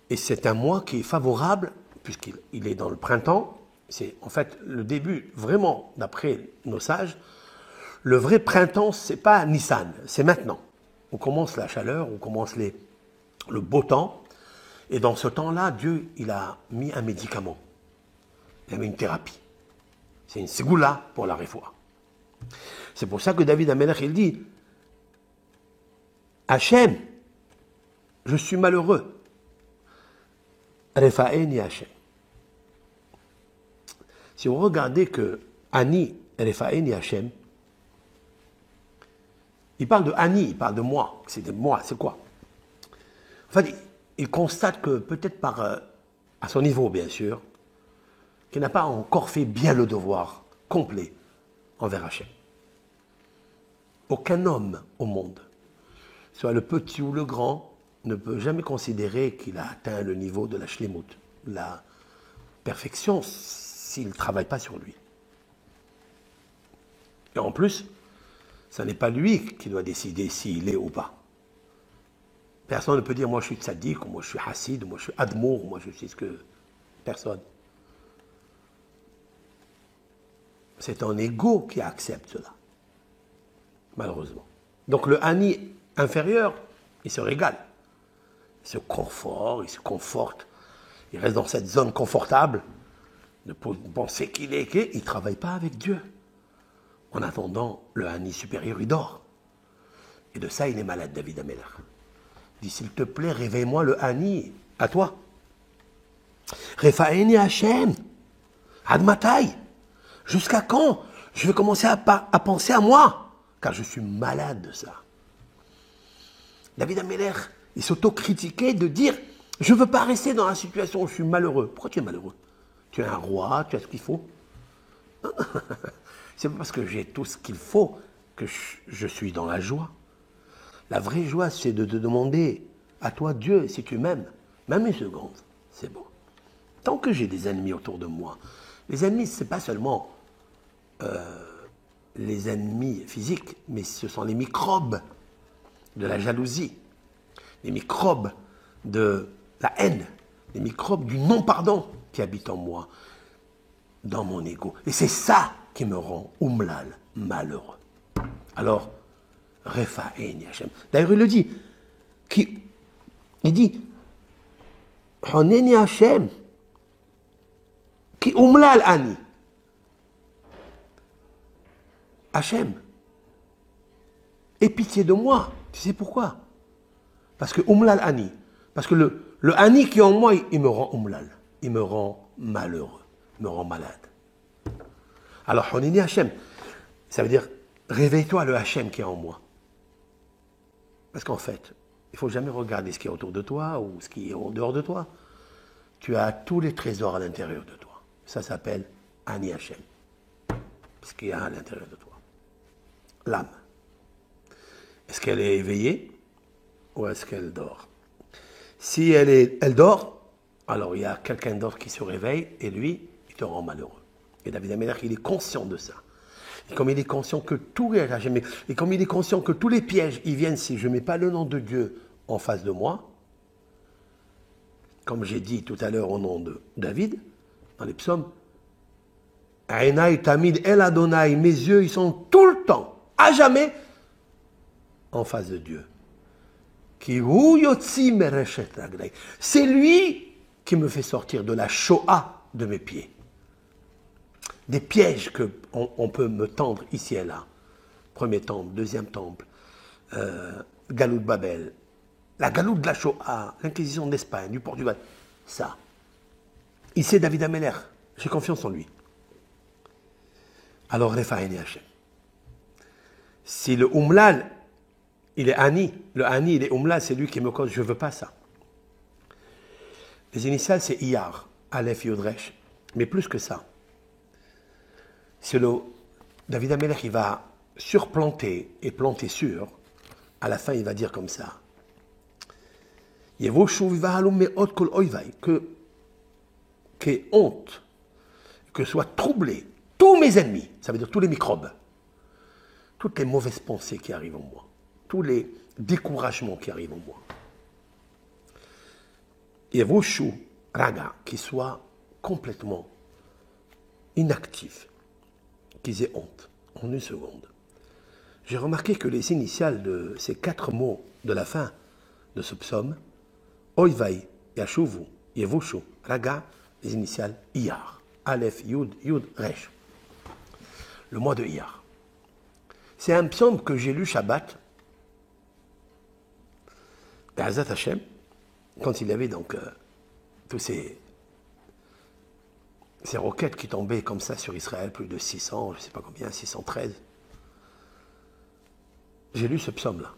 Et c'est un mois qui est favorable, puisqu'il est dans le printemps. C'est en fait le début, vraiment, d'après nos sages, le vrai printemps, c'est pas Nissan, c'est maintenant. On commence la chaleur, on commence le beau temps. Et dans ce temps-là, Dieu, il a mis un médicament. Il a mis une thérapie. C'est une ségoula pour la refoua. C'est pour ça que David Amelech, il dit Hachem, je suis malheureux. Refa'eni Hachem. Si vous regardez que Ani, Refa'eni Hachem, il parle de Ani, il parle de moi. C'est de moi, c'est quoi? Enfin, il constate que peut-être à son niveau, bien sûr, qu'il n'a pas encore fait bien le devoir complet envers Hachem. Aucun homme au monde, soit le petit ou le grand, ne peut jamais considérer qu'il a atteint le niveau de la shlemut, la perfection, s'il ne travaille pas sur lui. Et en plus, Ce n'est pas lui qui doit décider s'il est ou pas. Personne ne peut dire moi je suis tzaddik, ou moi je suis hassid, ou moi je suis admour, ou moi je suis ce que... Personne. C'est un ego qui accepte cela. Malheureusement. Donc le Hani inférieur, il se régale. Il se conforte, il reste dans cette zone confortable de penser qu'il est, il ne travaille pas avec Dieu. En attendant, le Hani supérieur, il dort. Et de ça, il est malade, David Ameller. Il dit, s'il te plaît, réveille-moi le Hani, à toi. Refa'eni Hashem, Admatai. Jusqu'à quand je vais commencer à penser à moi? Car je suis malade de ça. David Ameller, il s'autocritiquait de dire, je ne veux pas rester dans la situation où je suis malheureux. Pourquoi tu es malheureux? Tu es un roi, tu as ce qu'il faut. C'est pas parce que j'ai tout ce qu'il faut que je suis dans la joie. La vraie joie, c'est de te demander à toi, Dieu, si tu m'aimes, même une seconde, c'est bon. Tant que j'ai des ennemis autour de moi, les ennemis, ce n'est pas seulement les ennemis physiques, mais ce sont les microbes de la jalousie, les microbes de la haine, les microbes du non-pardon qui habitent en moi, dans mon ego. Et c'est ça qui me rend umlal, malheureux. Alors, Refa'eni Hashem. D'ailleurs, il le dit. Il dit, Honeni Hashem, qui umlal ani. Hashem, aie pitié de moi. Tu sais pourquoi? Parce que umlal ani. Parce que le ani qui est en moi, il me rend umlal. Il me rend malheureux. Il me rend malade. Alors, Honeni Hashem, ça veut dire, réveille-toi le Hashem qui est en moi. Parce qu'en fait, il ne faut jamais regarder ce qui est autour de toi ou ce qui est en dehors de toi. Tu as tous les trésors à l'intérieur de toi. Ça s'appelle Ani Hashem. Ce qu'il y a à l'intérieur de toi. L'âme. Est-ce qu'elle est éveillée ou est-ce qu'elle dort? Si elle dort, alors il y a quelqu'un d'autre qui se réveille et lui, il te rend malheureux. Et David Ameller, il est conscient de ça. Et comme il est conscient que tout est jamais, et comme il est conscient que tous les pièges, ils viennent si je ne mets pas le nom de Dieu en face de moi, comme j'ai dit tout à l'heure au nom de David, dans les psaumes, Aïnaï Tamid El Adonai, mes yeux, ils sont tout le temps, à jamais, en face de Dieu. C'est lui qui me fait sortir de la Shoah de mes pieds. Des pièges qu'on peut me tendre ici et là. Premier temple, deuxième temple, Galout de Babel, la Galout de la Shoah, l'Inquisition d'Espagne, du Portugal. Ça. Il sait David Ameller. J'ai confiance en lui. Alors, Refa'eni Hashem. Si le Umlal, il est Ani, le Ani, il est Umlal, c'est lui qui me cause, je ne veux pas ça. Les initiales, c'est Iyar, Aleph, Yod, Resh. Mais plus que ça. C'est David Ameller qui va surplanter et planter sur. À la fin, il va dire comme ça. Que honte, que soient troublés tous mes ennemis, ça veut dire tous les microbes, toutes les mauvaises pensées qui arrivent en moi, tous les découragements qui arrivent en moi. Yevoshu Raga, qui soit complètement inactif, qu'ils aient honte, en une seconde. J'ai remarqué que les initiales de ces 4 mots de la fin de ce psaume, Oivai, Yashuvu, Yevoshu, Raga, les initiales Iyar, Aleph, Yud, Yud, Resh. Le mois de Iyar. C'est un psaume que j'ai lu Shabbat, Be'azat Hashem, quand il y avait donc tous ces roquettes qui tombaient comme ça sur Israël, plus de 600, je ne sais pas combien, 613. J'ai lu ce psaume-là.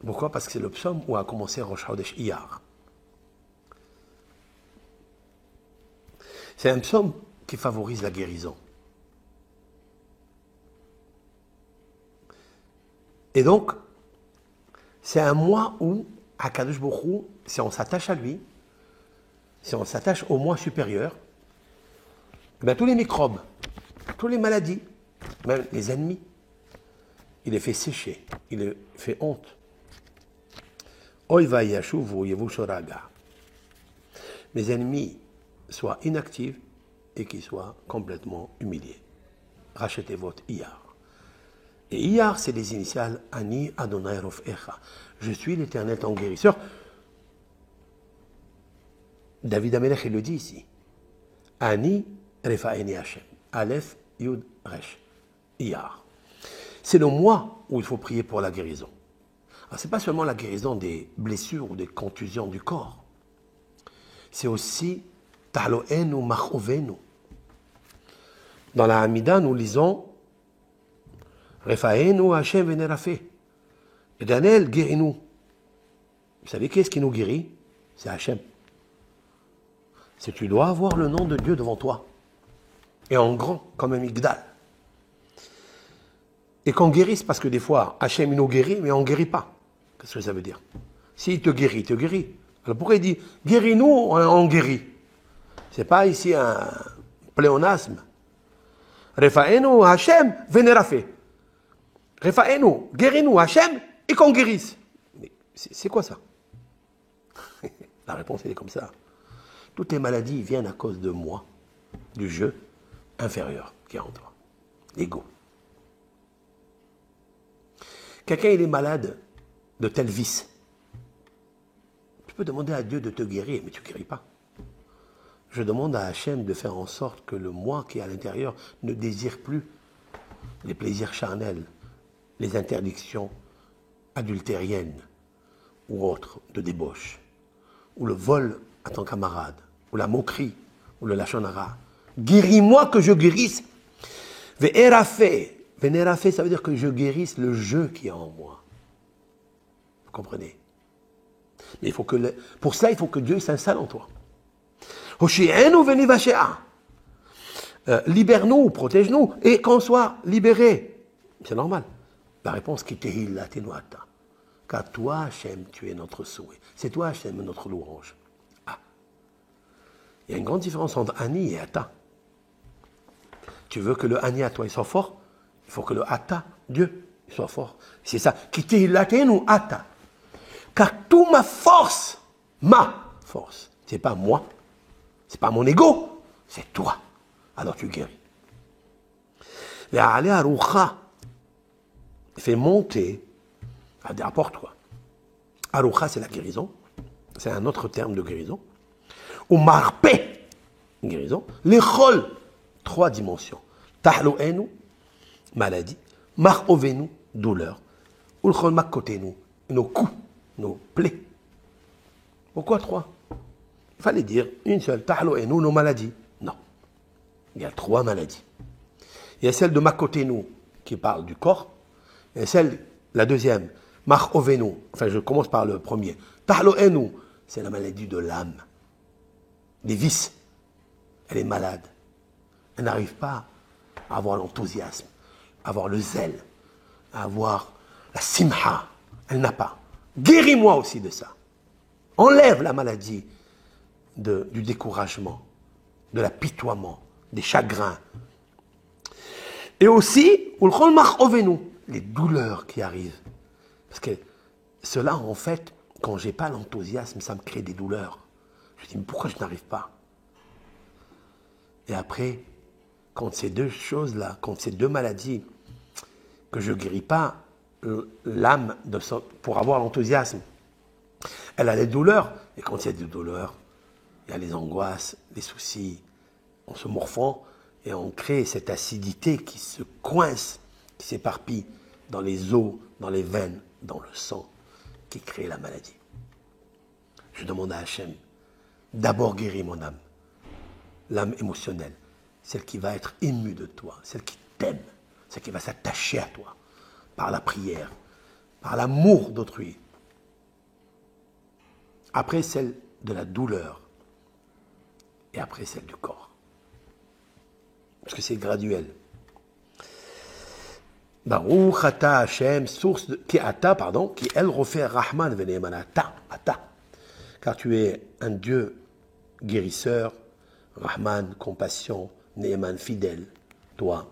Pourquoi? Parce que c'est le psaume où a commencé Rosh Chodesh Iyar. C'est un psaume qui favorise la guérison. Et donc, c'est un mois où, à Kadosh Baruch Hu, si on s'attache à lui, si on s'attache au moi supérieur, ben tous les microbes, toutes les maladies, même les ennemis, il les fait sécher, il les fait honte. Oy va yashuvu yevushoraga. Mes ennemis soient inactifs et qu'ils soient complètement humiliés. Rachetez votre Iyar. Et Iyar, c'est les initiales Ani Adonai Rofecha. Je suis l'Éternel ton guérisseur. David Amelech, il le dit ici. Ani Refaeni Hashem. Aleph Yud Resh. Iyar. C'est le mois où il faut prier pour la guérison. Alors, ce n'est pas seulement la guérison des blessures ou des contusions du corps. C'est aussi Tahloenu Machovenu. Dans la Hamida, nous lisons Refaenu Hashem Venerafé. Éternel, guéris-nous. Vous savez qui est-ce qui nous guérit? C'est Hashem. C'est tu dois avoir le nom de Dieu devant toi. Et en grand, comme un migdal. Et qu'on guérisse, parce que des fois, Hachem il nous guérit, mais on ne guérit pas. Qu'est-ce que ça veut dire? S'il te guérit, il te guérit. Alors pourquoi il dit, guéris-nous, on guérit? Ce n'est pas ici un pléonasme. Refaenu Hachem vénérafé. Refaenu, guéris-nous Hachem, et qu'on guérisse. Mais c'est quoi ça? La réponse, elle est comme ça. Toutes les maladies viennent à cause de moi, du jeu inférieur qui est en toi, l'ego. Quelqu'un, il est malade de tel vice. Tu peux demander à Dieu de te guérir, mais tu ne guéris pas. Je demande à Hachem de faire en sorte que le moi qui est à l'intérieur ne désire plus les plaisirs charnels, les interdictions adultériennes ou autres de débauche, ou le vol à ton camarade, ou la moquerie, ou le lachon hara. Guéris-moi que je guérisse. Ve'erafé. Vénérafé, ça veut dire que je guérisse le jeu qui est en moi. Vous comprenez? Mais il faut que pour ça, il faut que Dieu s'installe en toi. Libère-nous, protège-nous, et qu'on soit libérés. C'est normal. La réponse qui est là, car toi, Hachem, tu es notre souhait. C'est toi, Hachem, notre louange. Ah. Il y a une grande différence entre Ani et Ata. Tu veux que le Ani à toi il soit fort? Il faut que le Ata, Dieu, il soit fort. C'est ça. Kitehillatenu Ata. Car toute ma force, c'est pas moi, c'est pas mon ego, c'est toi. Alors tu guéris. Ve'ale arucha. Fais monter, apporte-toi. Arucha, c'est la guérison. C'est un autre terme de guérison. Ou marpe, guérison. L'echol, 3 dimensions. Tahloenu, maladie. Mar'ovenu, douleur. Ulchol makotenu, nos coups, nos plaies. Pourquoi 3? Il fallait dire une seule. Tahloenu, nos maladies. Non. Il y a 3 maladies. Il y a celle de makotenu qui parle du corps. Et la deuxième, Mar'ovenu, enfin je commence par le premier. Tahloenu, c'est la maladie de l'âme. Des vices. Elle est malade. Elle n'arrive pas à avoir l'enthousiasme, à avoir le zèle, à avoir la simha. Elle n'a pas. Guéris-moi aussi de ça. Enlève la maladie du découragement, de l'apitoiement, des chagrins. Et aussi, les douleurs qui arrivent. Parce que cela, en fait, quand je n'ai pas l'enthousiasme, ça me crée des douleurs. Je dis, mais pourquoi je n'arrive pas? Et après, quand ces deux choses-là, quand ces 2 maladies que je ne guéris pas, l'âme, pour avoir l'enthousiasme, elle a les douleurs. Et quand il y a des douleurs, il y a les angoisses, les soucis. On se morfond et on crée cette acidité qui se coince, qui s'éparpille dans les os, dans les veines, dans le sang, qui crée la maladie. Je demande à Hachem, d'abord guéris mon âme, l'âme émotionnelle, celle qui va être émue de toi, celle qui t'aime, celle qui va s'attacher à toi, par la prière, par l'amour d'autrui. Après celle de la douleur, et après celle du corps. Parce que c'est graduel. Baruch ata Hashem, source de, qui El Rofer Rahman Veneman ata. Car tu es un Dieu guérisseur, Rahman, compassion, Neeman, fidèle, toi.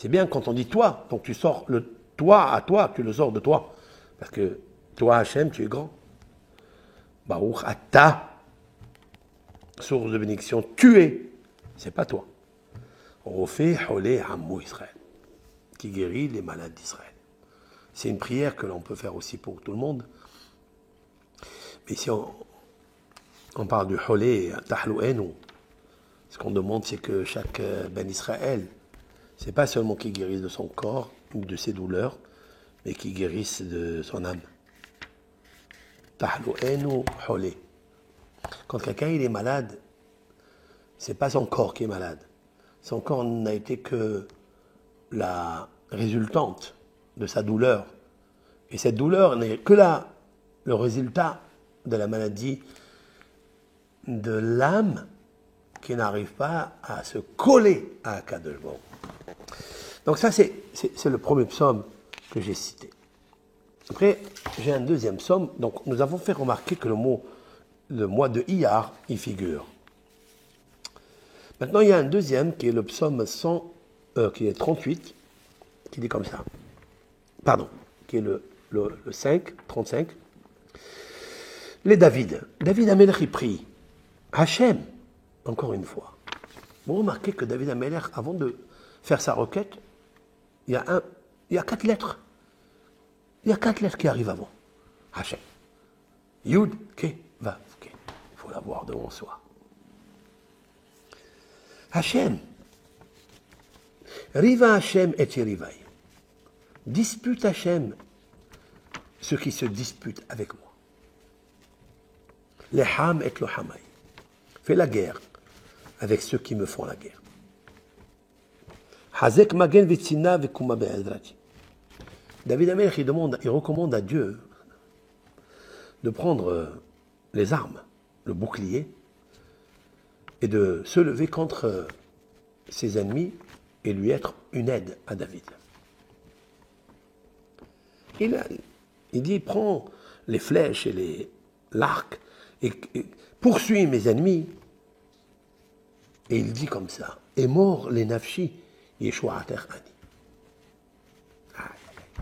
C'est bien quand on dit toi, donc tu sors le toi à toi, tu le sors de toi. Parce que toi, Hachem, tu es grand. Baruch Ata, source de bénédiction, tu es. C'est pas toi. Rofé Holé Hamou Israël, qui guérit les malades d'Israël. C'est une prière que l'on peut faire aussi pour tout le monde. Mais si on parle du Holé Tahlouenu, ce qu'on demande, c'est que chaque Ben Israël, c'est pas seulement qu'il guérisse de son corps ou de ses douleurs, mais qu'il guérisse de son âme. Tahlouenu Holé. Quand quelqu'un il est malade, c'est pas son corps qui est malade. Son corps n'a été que la résultante de sa douleur. Et cette douleur n'est que le résultat de la maladie de l'âme qui n'arrive pas à se coller à Akadosh Baruch Hu. Donc ça, c'est le premier psaume que j'ai cité. Après, j'ai un deuxième psaume. Donc nous avons fait remarquer que le mois de Iyar y figure. Maintenant, il y a un deuxième qui est le psaume qui est 38, qui dit comme ça. Pardon, qui est le 5, 35. Les David. David Amelech, il prie. Hachem, encore une fois. Vous remarquez que David Amelech, avant de faire sa requête, il y a 4 lettres. Il y a 4 lettres qui arrivent avant. Hachem. Yud, Ke, Vav, Ke. Il faut l'avoir devant soi. Hachem. Riva Hachem et Yerivaï. Dispute Hachem ceux qui se disputent avec moi. Les Ham et le Hamay. Fais la guerre avec ceux qui me font la guerre. Hazek Magen Vitsina Vekuma Be'edrati. David Amelech, il recommande à Dieu de prendre les armes, le bouclier, et de se lever contre ses ennemis et lui être une aide à David. Il dit, prends les flèches et l'arc et poursuis mes ennemis. Et il dit comme ça, et mort les nafshi, Yeshua Ater Ani.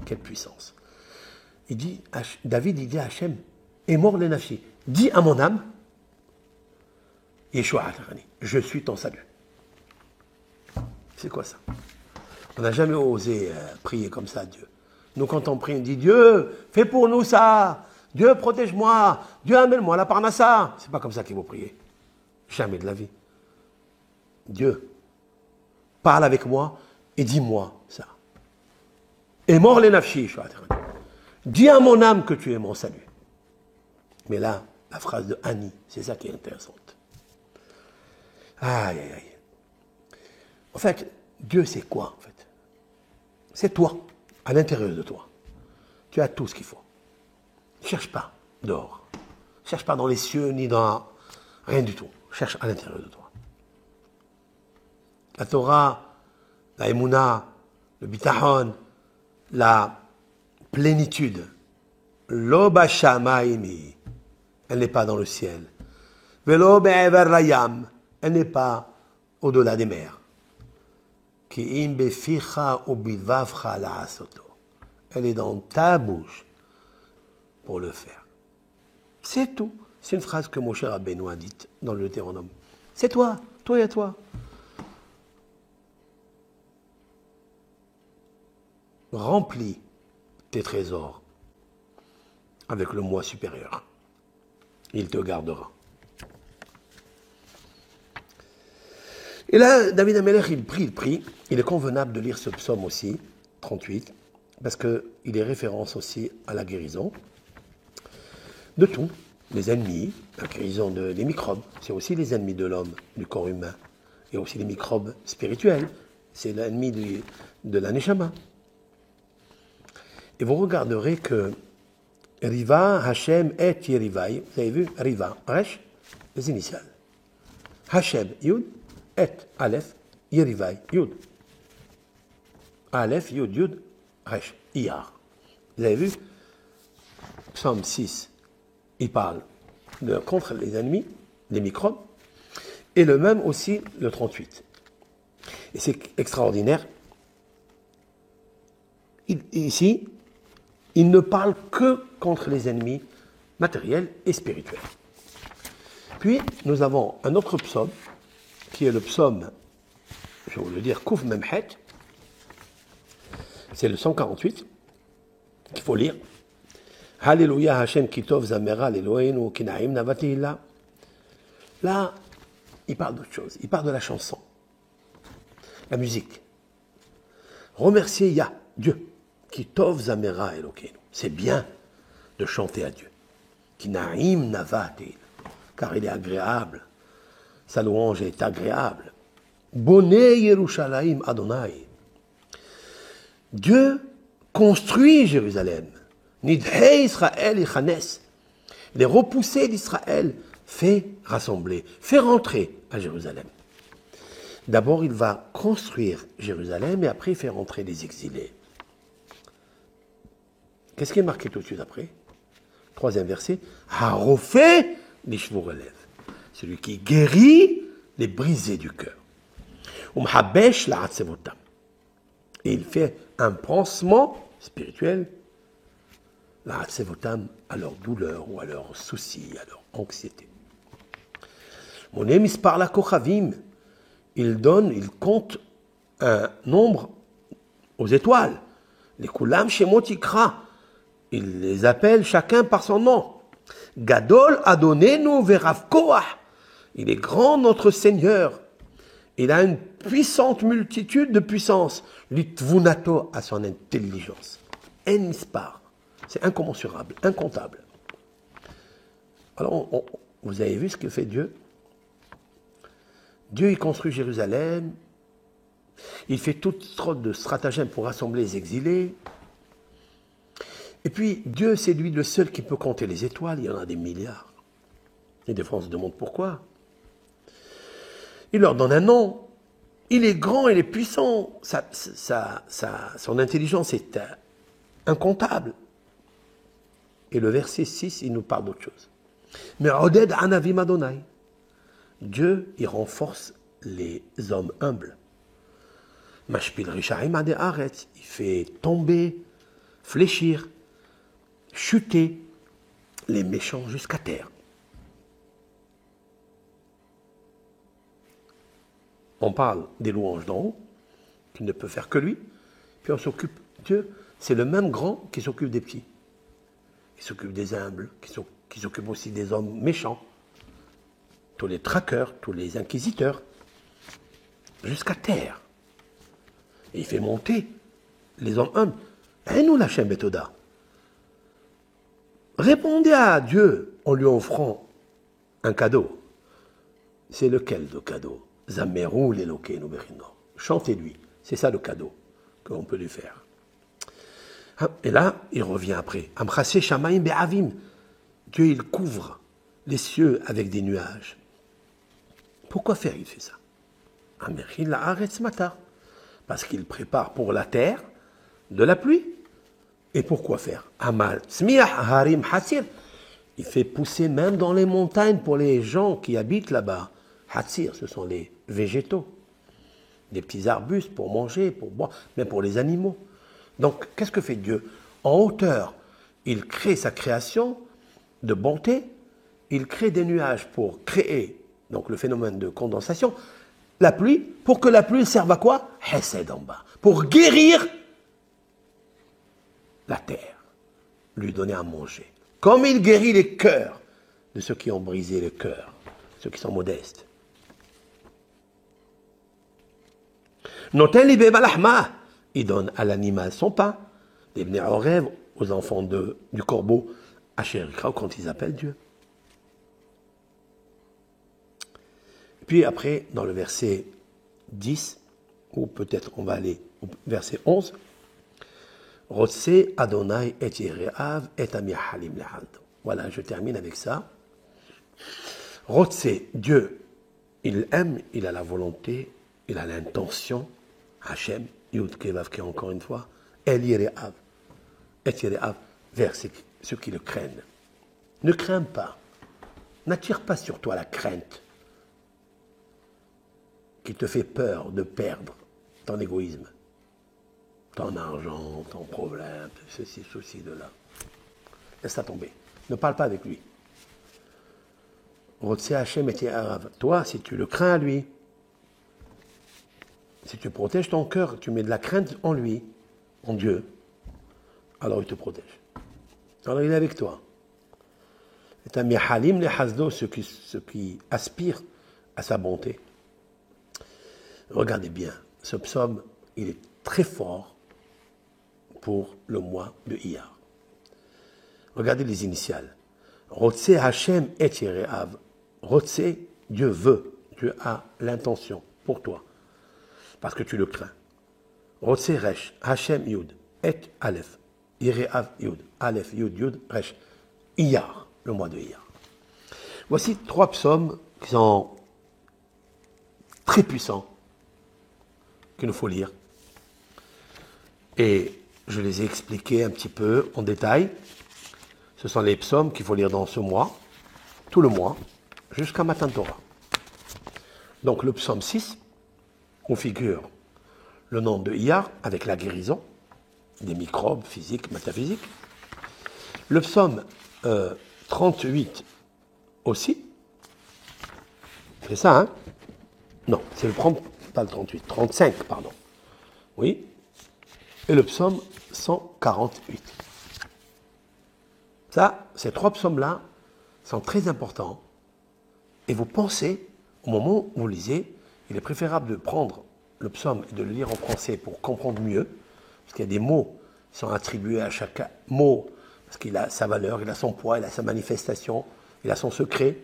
Quelle puissance. David, il dit à Hachem, et mort les nafshi, dis à mon âme, Yeshua Ater Ani, je suis ton salut. C'est quoi ça? On n'a jamais osé prier comme ça à Dieu. Nous, quand on prie, on dit Dieu, fais pour nous ça. Dieu, protège-moi. Dieu, amène-moi la parnassa. C'est pas comme ça qu'il faut prier. Jamais de la vie. Dieu, parle avec moi et dis-moi ça. Et mort les nafshi, dis à mon âme que tu es mon salut. Mais là, la phrase de Annie, c'est ça qui est intéressante. Aïe, aïe, aïe. En fait, Dieu, c'est quoi, en fait? C'est toi, à l'intérieur de toi. Tu as tout ce qu'il faut. Ne cherche pas dehors. Ne cherche pas dans les cieux, ni dans rien du tout. Cherche à l'intérieur de toi. La Torah, la Emouna, le Bitachon, la plénitude. L'Oba Shamaimi, elle n'est pas dans le ciel. Velo be'ever layam, elle n'est pas au-delà des mers. Elle est dans ta bouche pour le faire. C'est tout. C'est une phrase que Moshe Rabbeinu a dite dans le Deutéronome. C'est toi, toi et toi. Remplis tes trésors avec le moi supérieur. Il te gardera. Et là, David Amelech, il prie. Il est convenable de lire ce psaume aussi, 38, parce qu'il est référence aussi à la guérison de tout. Les ennemis, la guérison des microbes, c'est aussi les ennemis de l'homme, du corps humain. Il y a aussi les microbes spirituels, c'est l'ennemi de la Neshama. Et vous regarderez que Riva, Hachem et Yerivaï, vous avez vu, Riva, Resh, les initiales. Hachem, Yud, et, Aleph, Yerivaï, Yud. Aleph, Yud, Yud, Resh, Iyar. Vous avez vu, Psaume 6, il parle contre les ennemis, les microbes, et le même aussi, le 38. Et c'est extraordinaire, ici, il ne parle que contre les ennemis matériels et spirituels. Puis, nous avons un autre psaume, qui est le psaume, je vais vous le dire, Kouf Memhet. C'est le 148, qu'il faut lire. Alléluia Hashem Kitov Zamera Eloheinu Kinaim Navatihila. Là, il parle d'autre chose. Il parle de la chanson, la musique. Remercier Yah, Dieu, Kitov Zamera Eloheinu. C'est bien de chanter à Dieu. Kinaim Navatihila. Car il est agréable. Sa louange est agréable. Boné Yerushalayim Adonai. Dieu construit Jérusalem. Nidhei Israël Ichanes. Les repoussés d'Israël fait rassembler, fait rentrer à Jérusalem. D'abord, il va construire Jérusalem et après, il fait rentrer les exilés. Qu'est-ce qui est marqué tout de suite après? Troisième verset. Harofé l'ishvur relève. Celui qui guérit les brisés du cœur. Umhabesh la hatsevotam. Et il fait un pansement spirituel, la hatsevotam, à leur douleur ou à leurs soucis, à leur anxiété. Mon émis par la kochavim, il compte un nombre aux étoiles. Les kulam shemot ikra, il les appelle chacun par son nom. Gadol adonenu verav koach, il est grand notre Seigneur. Il a une puissante multitude de puissance. L'itvunato à son intelligence. En mispar. C'est incommensurable, incontable. Alors, vous avez vu ce que fait Dieu? Dieu, il construit Jérusalem. Il fait toutes sortes de stratagèmes pour rassembler les exilés. Et puis, Dieu, c'est lui le seul qui peut compter les étoiles. Il y en a des milliards. Et des fois, on se demande pourquoi. Il leur donne un nom. Il est grand, il est puissant. Son intelligence est incontable. Et le verset 6, il nous parle d'autre chose. Mais Oded Anavim Adonai. Dieu, il renforce les hommes humbles. Mashpil Rishaim Ade Aretz. Il fait tomber, fléchir, chuter les méchants jusqu'à terre. On parle des louanges d'en haut, qui ne peut faire que lui, puis on s'occupe, Dieu, c'est le même grand qui s'occupe des petits, qui s'occupe des humbles, qui s'occupe aussi des hommes méchants, tous les traqueurs, tous les inquisiteurs, jusqu'à terre. Et il fait monter les hommes humbles. Et nous, la Shem Betoda. Répondez à Dieu en lui offrant un cadeau. C'est lequel le cadeau? Zamerou l'Elokeinu Berino. Chantez-lui. C'est ça le cadeau qu'on peut lui faire. Et là, il revient après. Amchase Shamaim Be'avim. Dieu, il couvre les cieux avec des nuages. Pourquoi faire il fait ça? Ameril Haaretz Matar. Parce qu'il prépare pour la terre de la pluie. Et pourquoi faire? Amal Tzmiach Harim Hatzir. Il fait pousser même dans les montagnes pour les gens qui habitent là-bas. Hatzir, ce sont les végétaux, des petits arbustes pour manger, pour boire, mais pour les animaux. Donc, qu'est-ce que fait Dieu? En hauteur, il crée sa création de bonté, il crée des nuages pour créer donc le phénomène de condensation, la pluie, pour que la pluie serve à quoi? Hesed en bas, pour guérir la terre, lui donner à manger. Comme il guérit les cœurs de ceux qui ont brisé le cœur, ceux qui sont modestes. Il donne à l'animal son pain, les bnei orev, aux enfants du corbeau, Asher Ikra, quand ils appellent Dieu. Puis après, dans le verset 10, ou peut-être on va aller au verset 11, Rotse Adonai et Yereav et Amihalim Lehad. Voilà, je termine avec ça. Rotse, Dieu, il aime, il a la volonté, il a l'intention. Hachem, Yud Kevavke, encore une fois, El Yereav, et Yereav, vers ceux qui le craignent. Ne crains pas, n'attire pas sur toi la crainte qui te fait peur de perdre ton égoïsme. ton argent, ton problème, ceci, ceci, de là. Laisse ça tomber. Ne parle pas avec lui. Toi, si tu le crains à lui, si tu protèges ton cœur, tu mets de la crainte en lui, en Dieu, alors il te protège. Alors il est avec toi. Ceux qui aspirent à sa bonté. Regardez bien, ce psaume, il est très fort pour le mois de Iyar. Regardez les initiales. Rotse Hashem et Yereav. Rotse, Dieu veut, Dieu a l'intention pour toi, parce que tu le crains. Rotse Resh, Hashem Yud, et Aleph, Yereav Yud, Aleph Yud, Yud, Resh. Iyar, le mois de Iyar. Voici 3 psaumes qui sont très puissants, qu'il nous faut lire. Et je les ai expliqués un petit peu en détail. Ce sont les psaumes qu'il faut lire dans ce mois, tout le mois, jusqu'à Matan Torah. Donc le psaume 6, on figure le nom de Iyar avec la guérison des microbes physiques, métaphysiques. Le psaume 38 aussi. C'est ça, hein? Non, c'est pas le 38, 35, pardon. Oui. Et le psaume 148. Ça, ces 3 psaumes-là sont très importants. Et vous pensez, au moment où vous lisez, il est préférable de prendre le psaume et de le lire en français pour comprendre mieux, parce qu'il y a des mots qui sont attribués à chaque mot, parce qu'il a sa valeur, il a son poids, il a sa manifestation, il a son secret.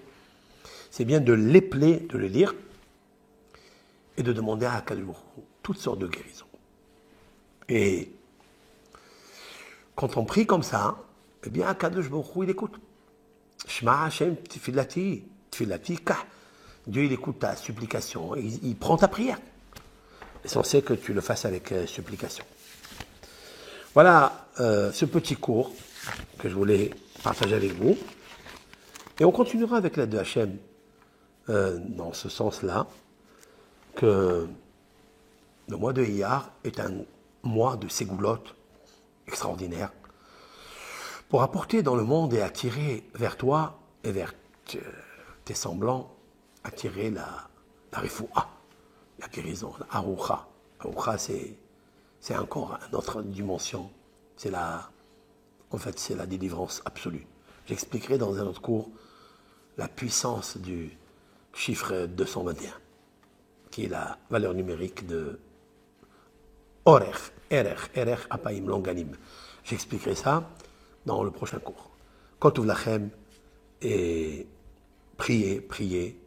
C'est bien de l'épeler, de le lire, et de demander à Akadosh Baruch Hu toutes sortes de guérisons. Et quand on prie comme ça, eh bien Akadosh Baruch Hu, il écoute. Shema Hashem tfilati, tfilati kah. Dieu, il écoute ta supplication, il prend ta prière. L'essentiel que tu le fasses avec supplication. Voilà ce petit cours que je voulais partager avec vous. Et on continuera avec l'aide de Hachem dans ce sens-là, que le mois de Iyar est un mois de ségoulotte extraordinaire pour apporter dans le monde et attirer vers toi et vers tes semblants, attirer la refoua, la guérison, la aroucha. Aroucha, c'est encore une autre dimension. C'est la délivrance absolue. J'expliquerai dans un autre cours la puissance du chiffre 221, qui est la valeur numérique de Erech Apaim Longanim. J'expliquerai ça dans le prochain cours. Kotov Lachem, et priez,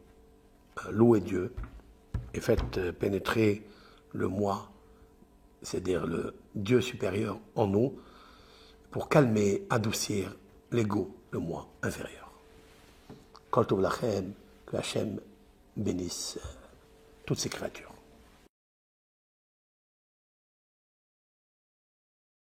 louez Dieu, et faites pénétrer le moi, c'est-à-dire le Dieu supérieur en nous, pour calmer, adoucir l'ego, le moi inférieur. Kotov Lachem, que Hachem bénisse toutes ces créatures.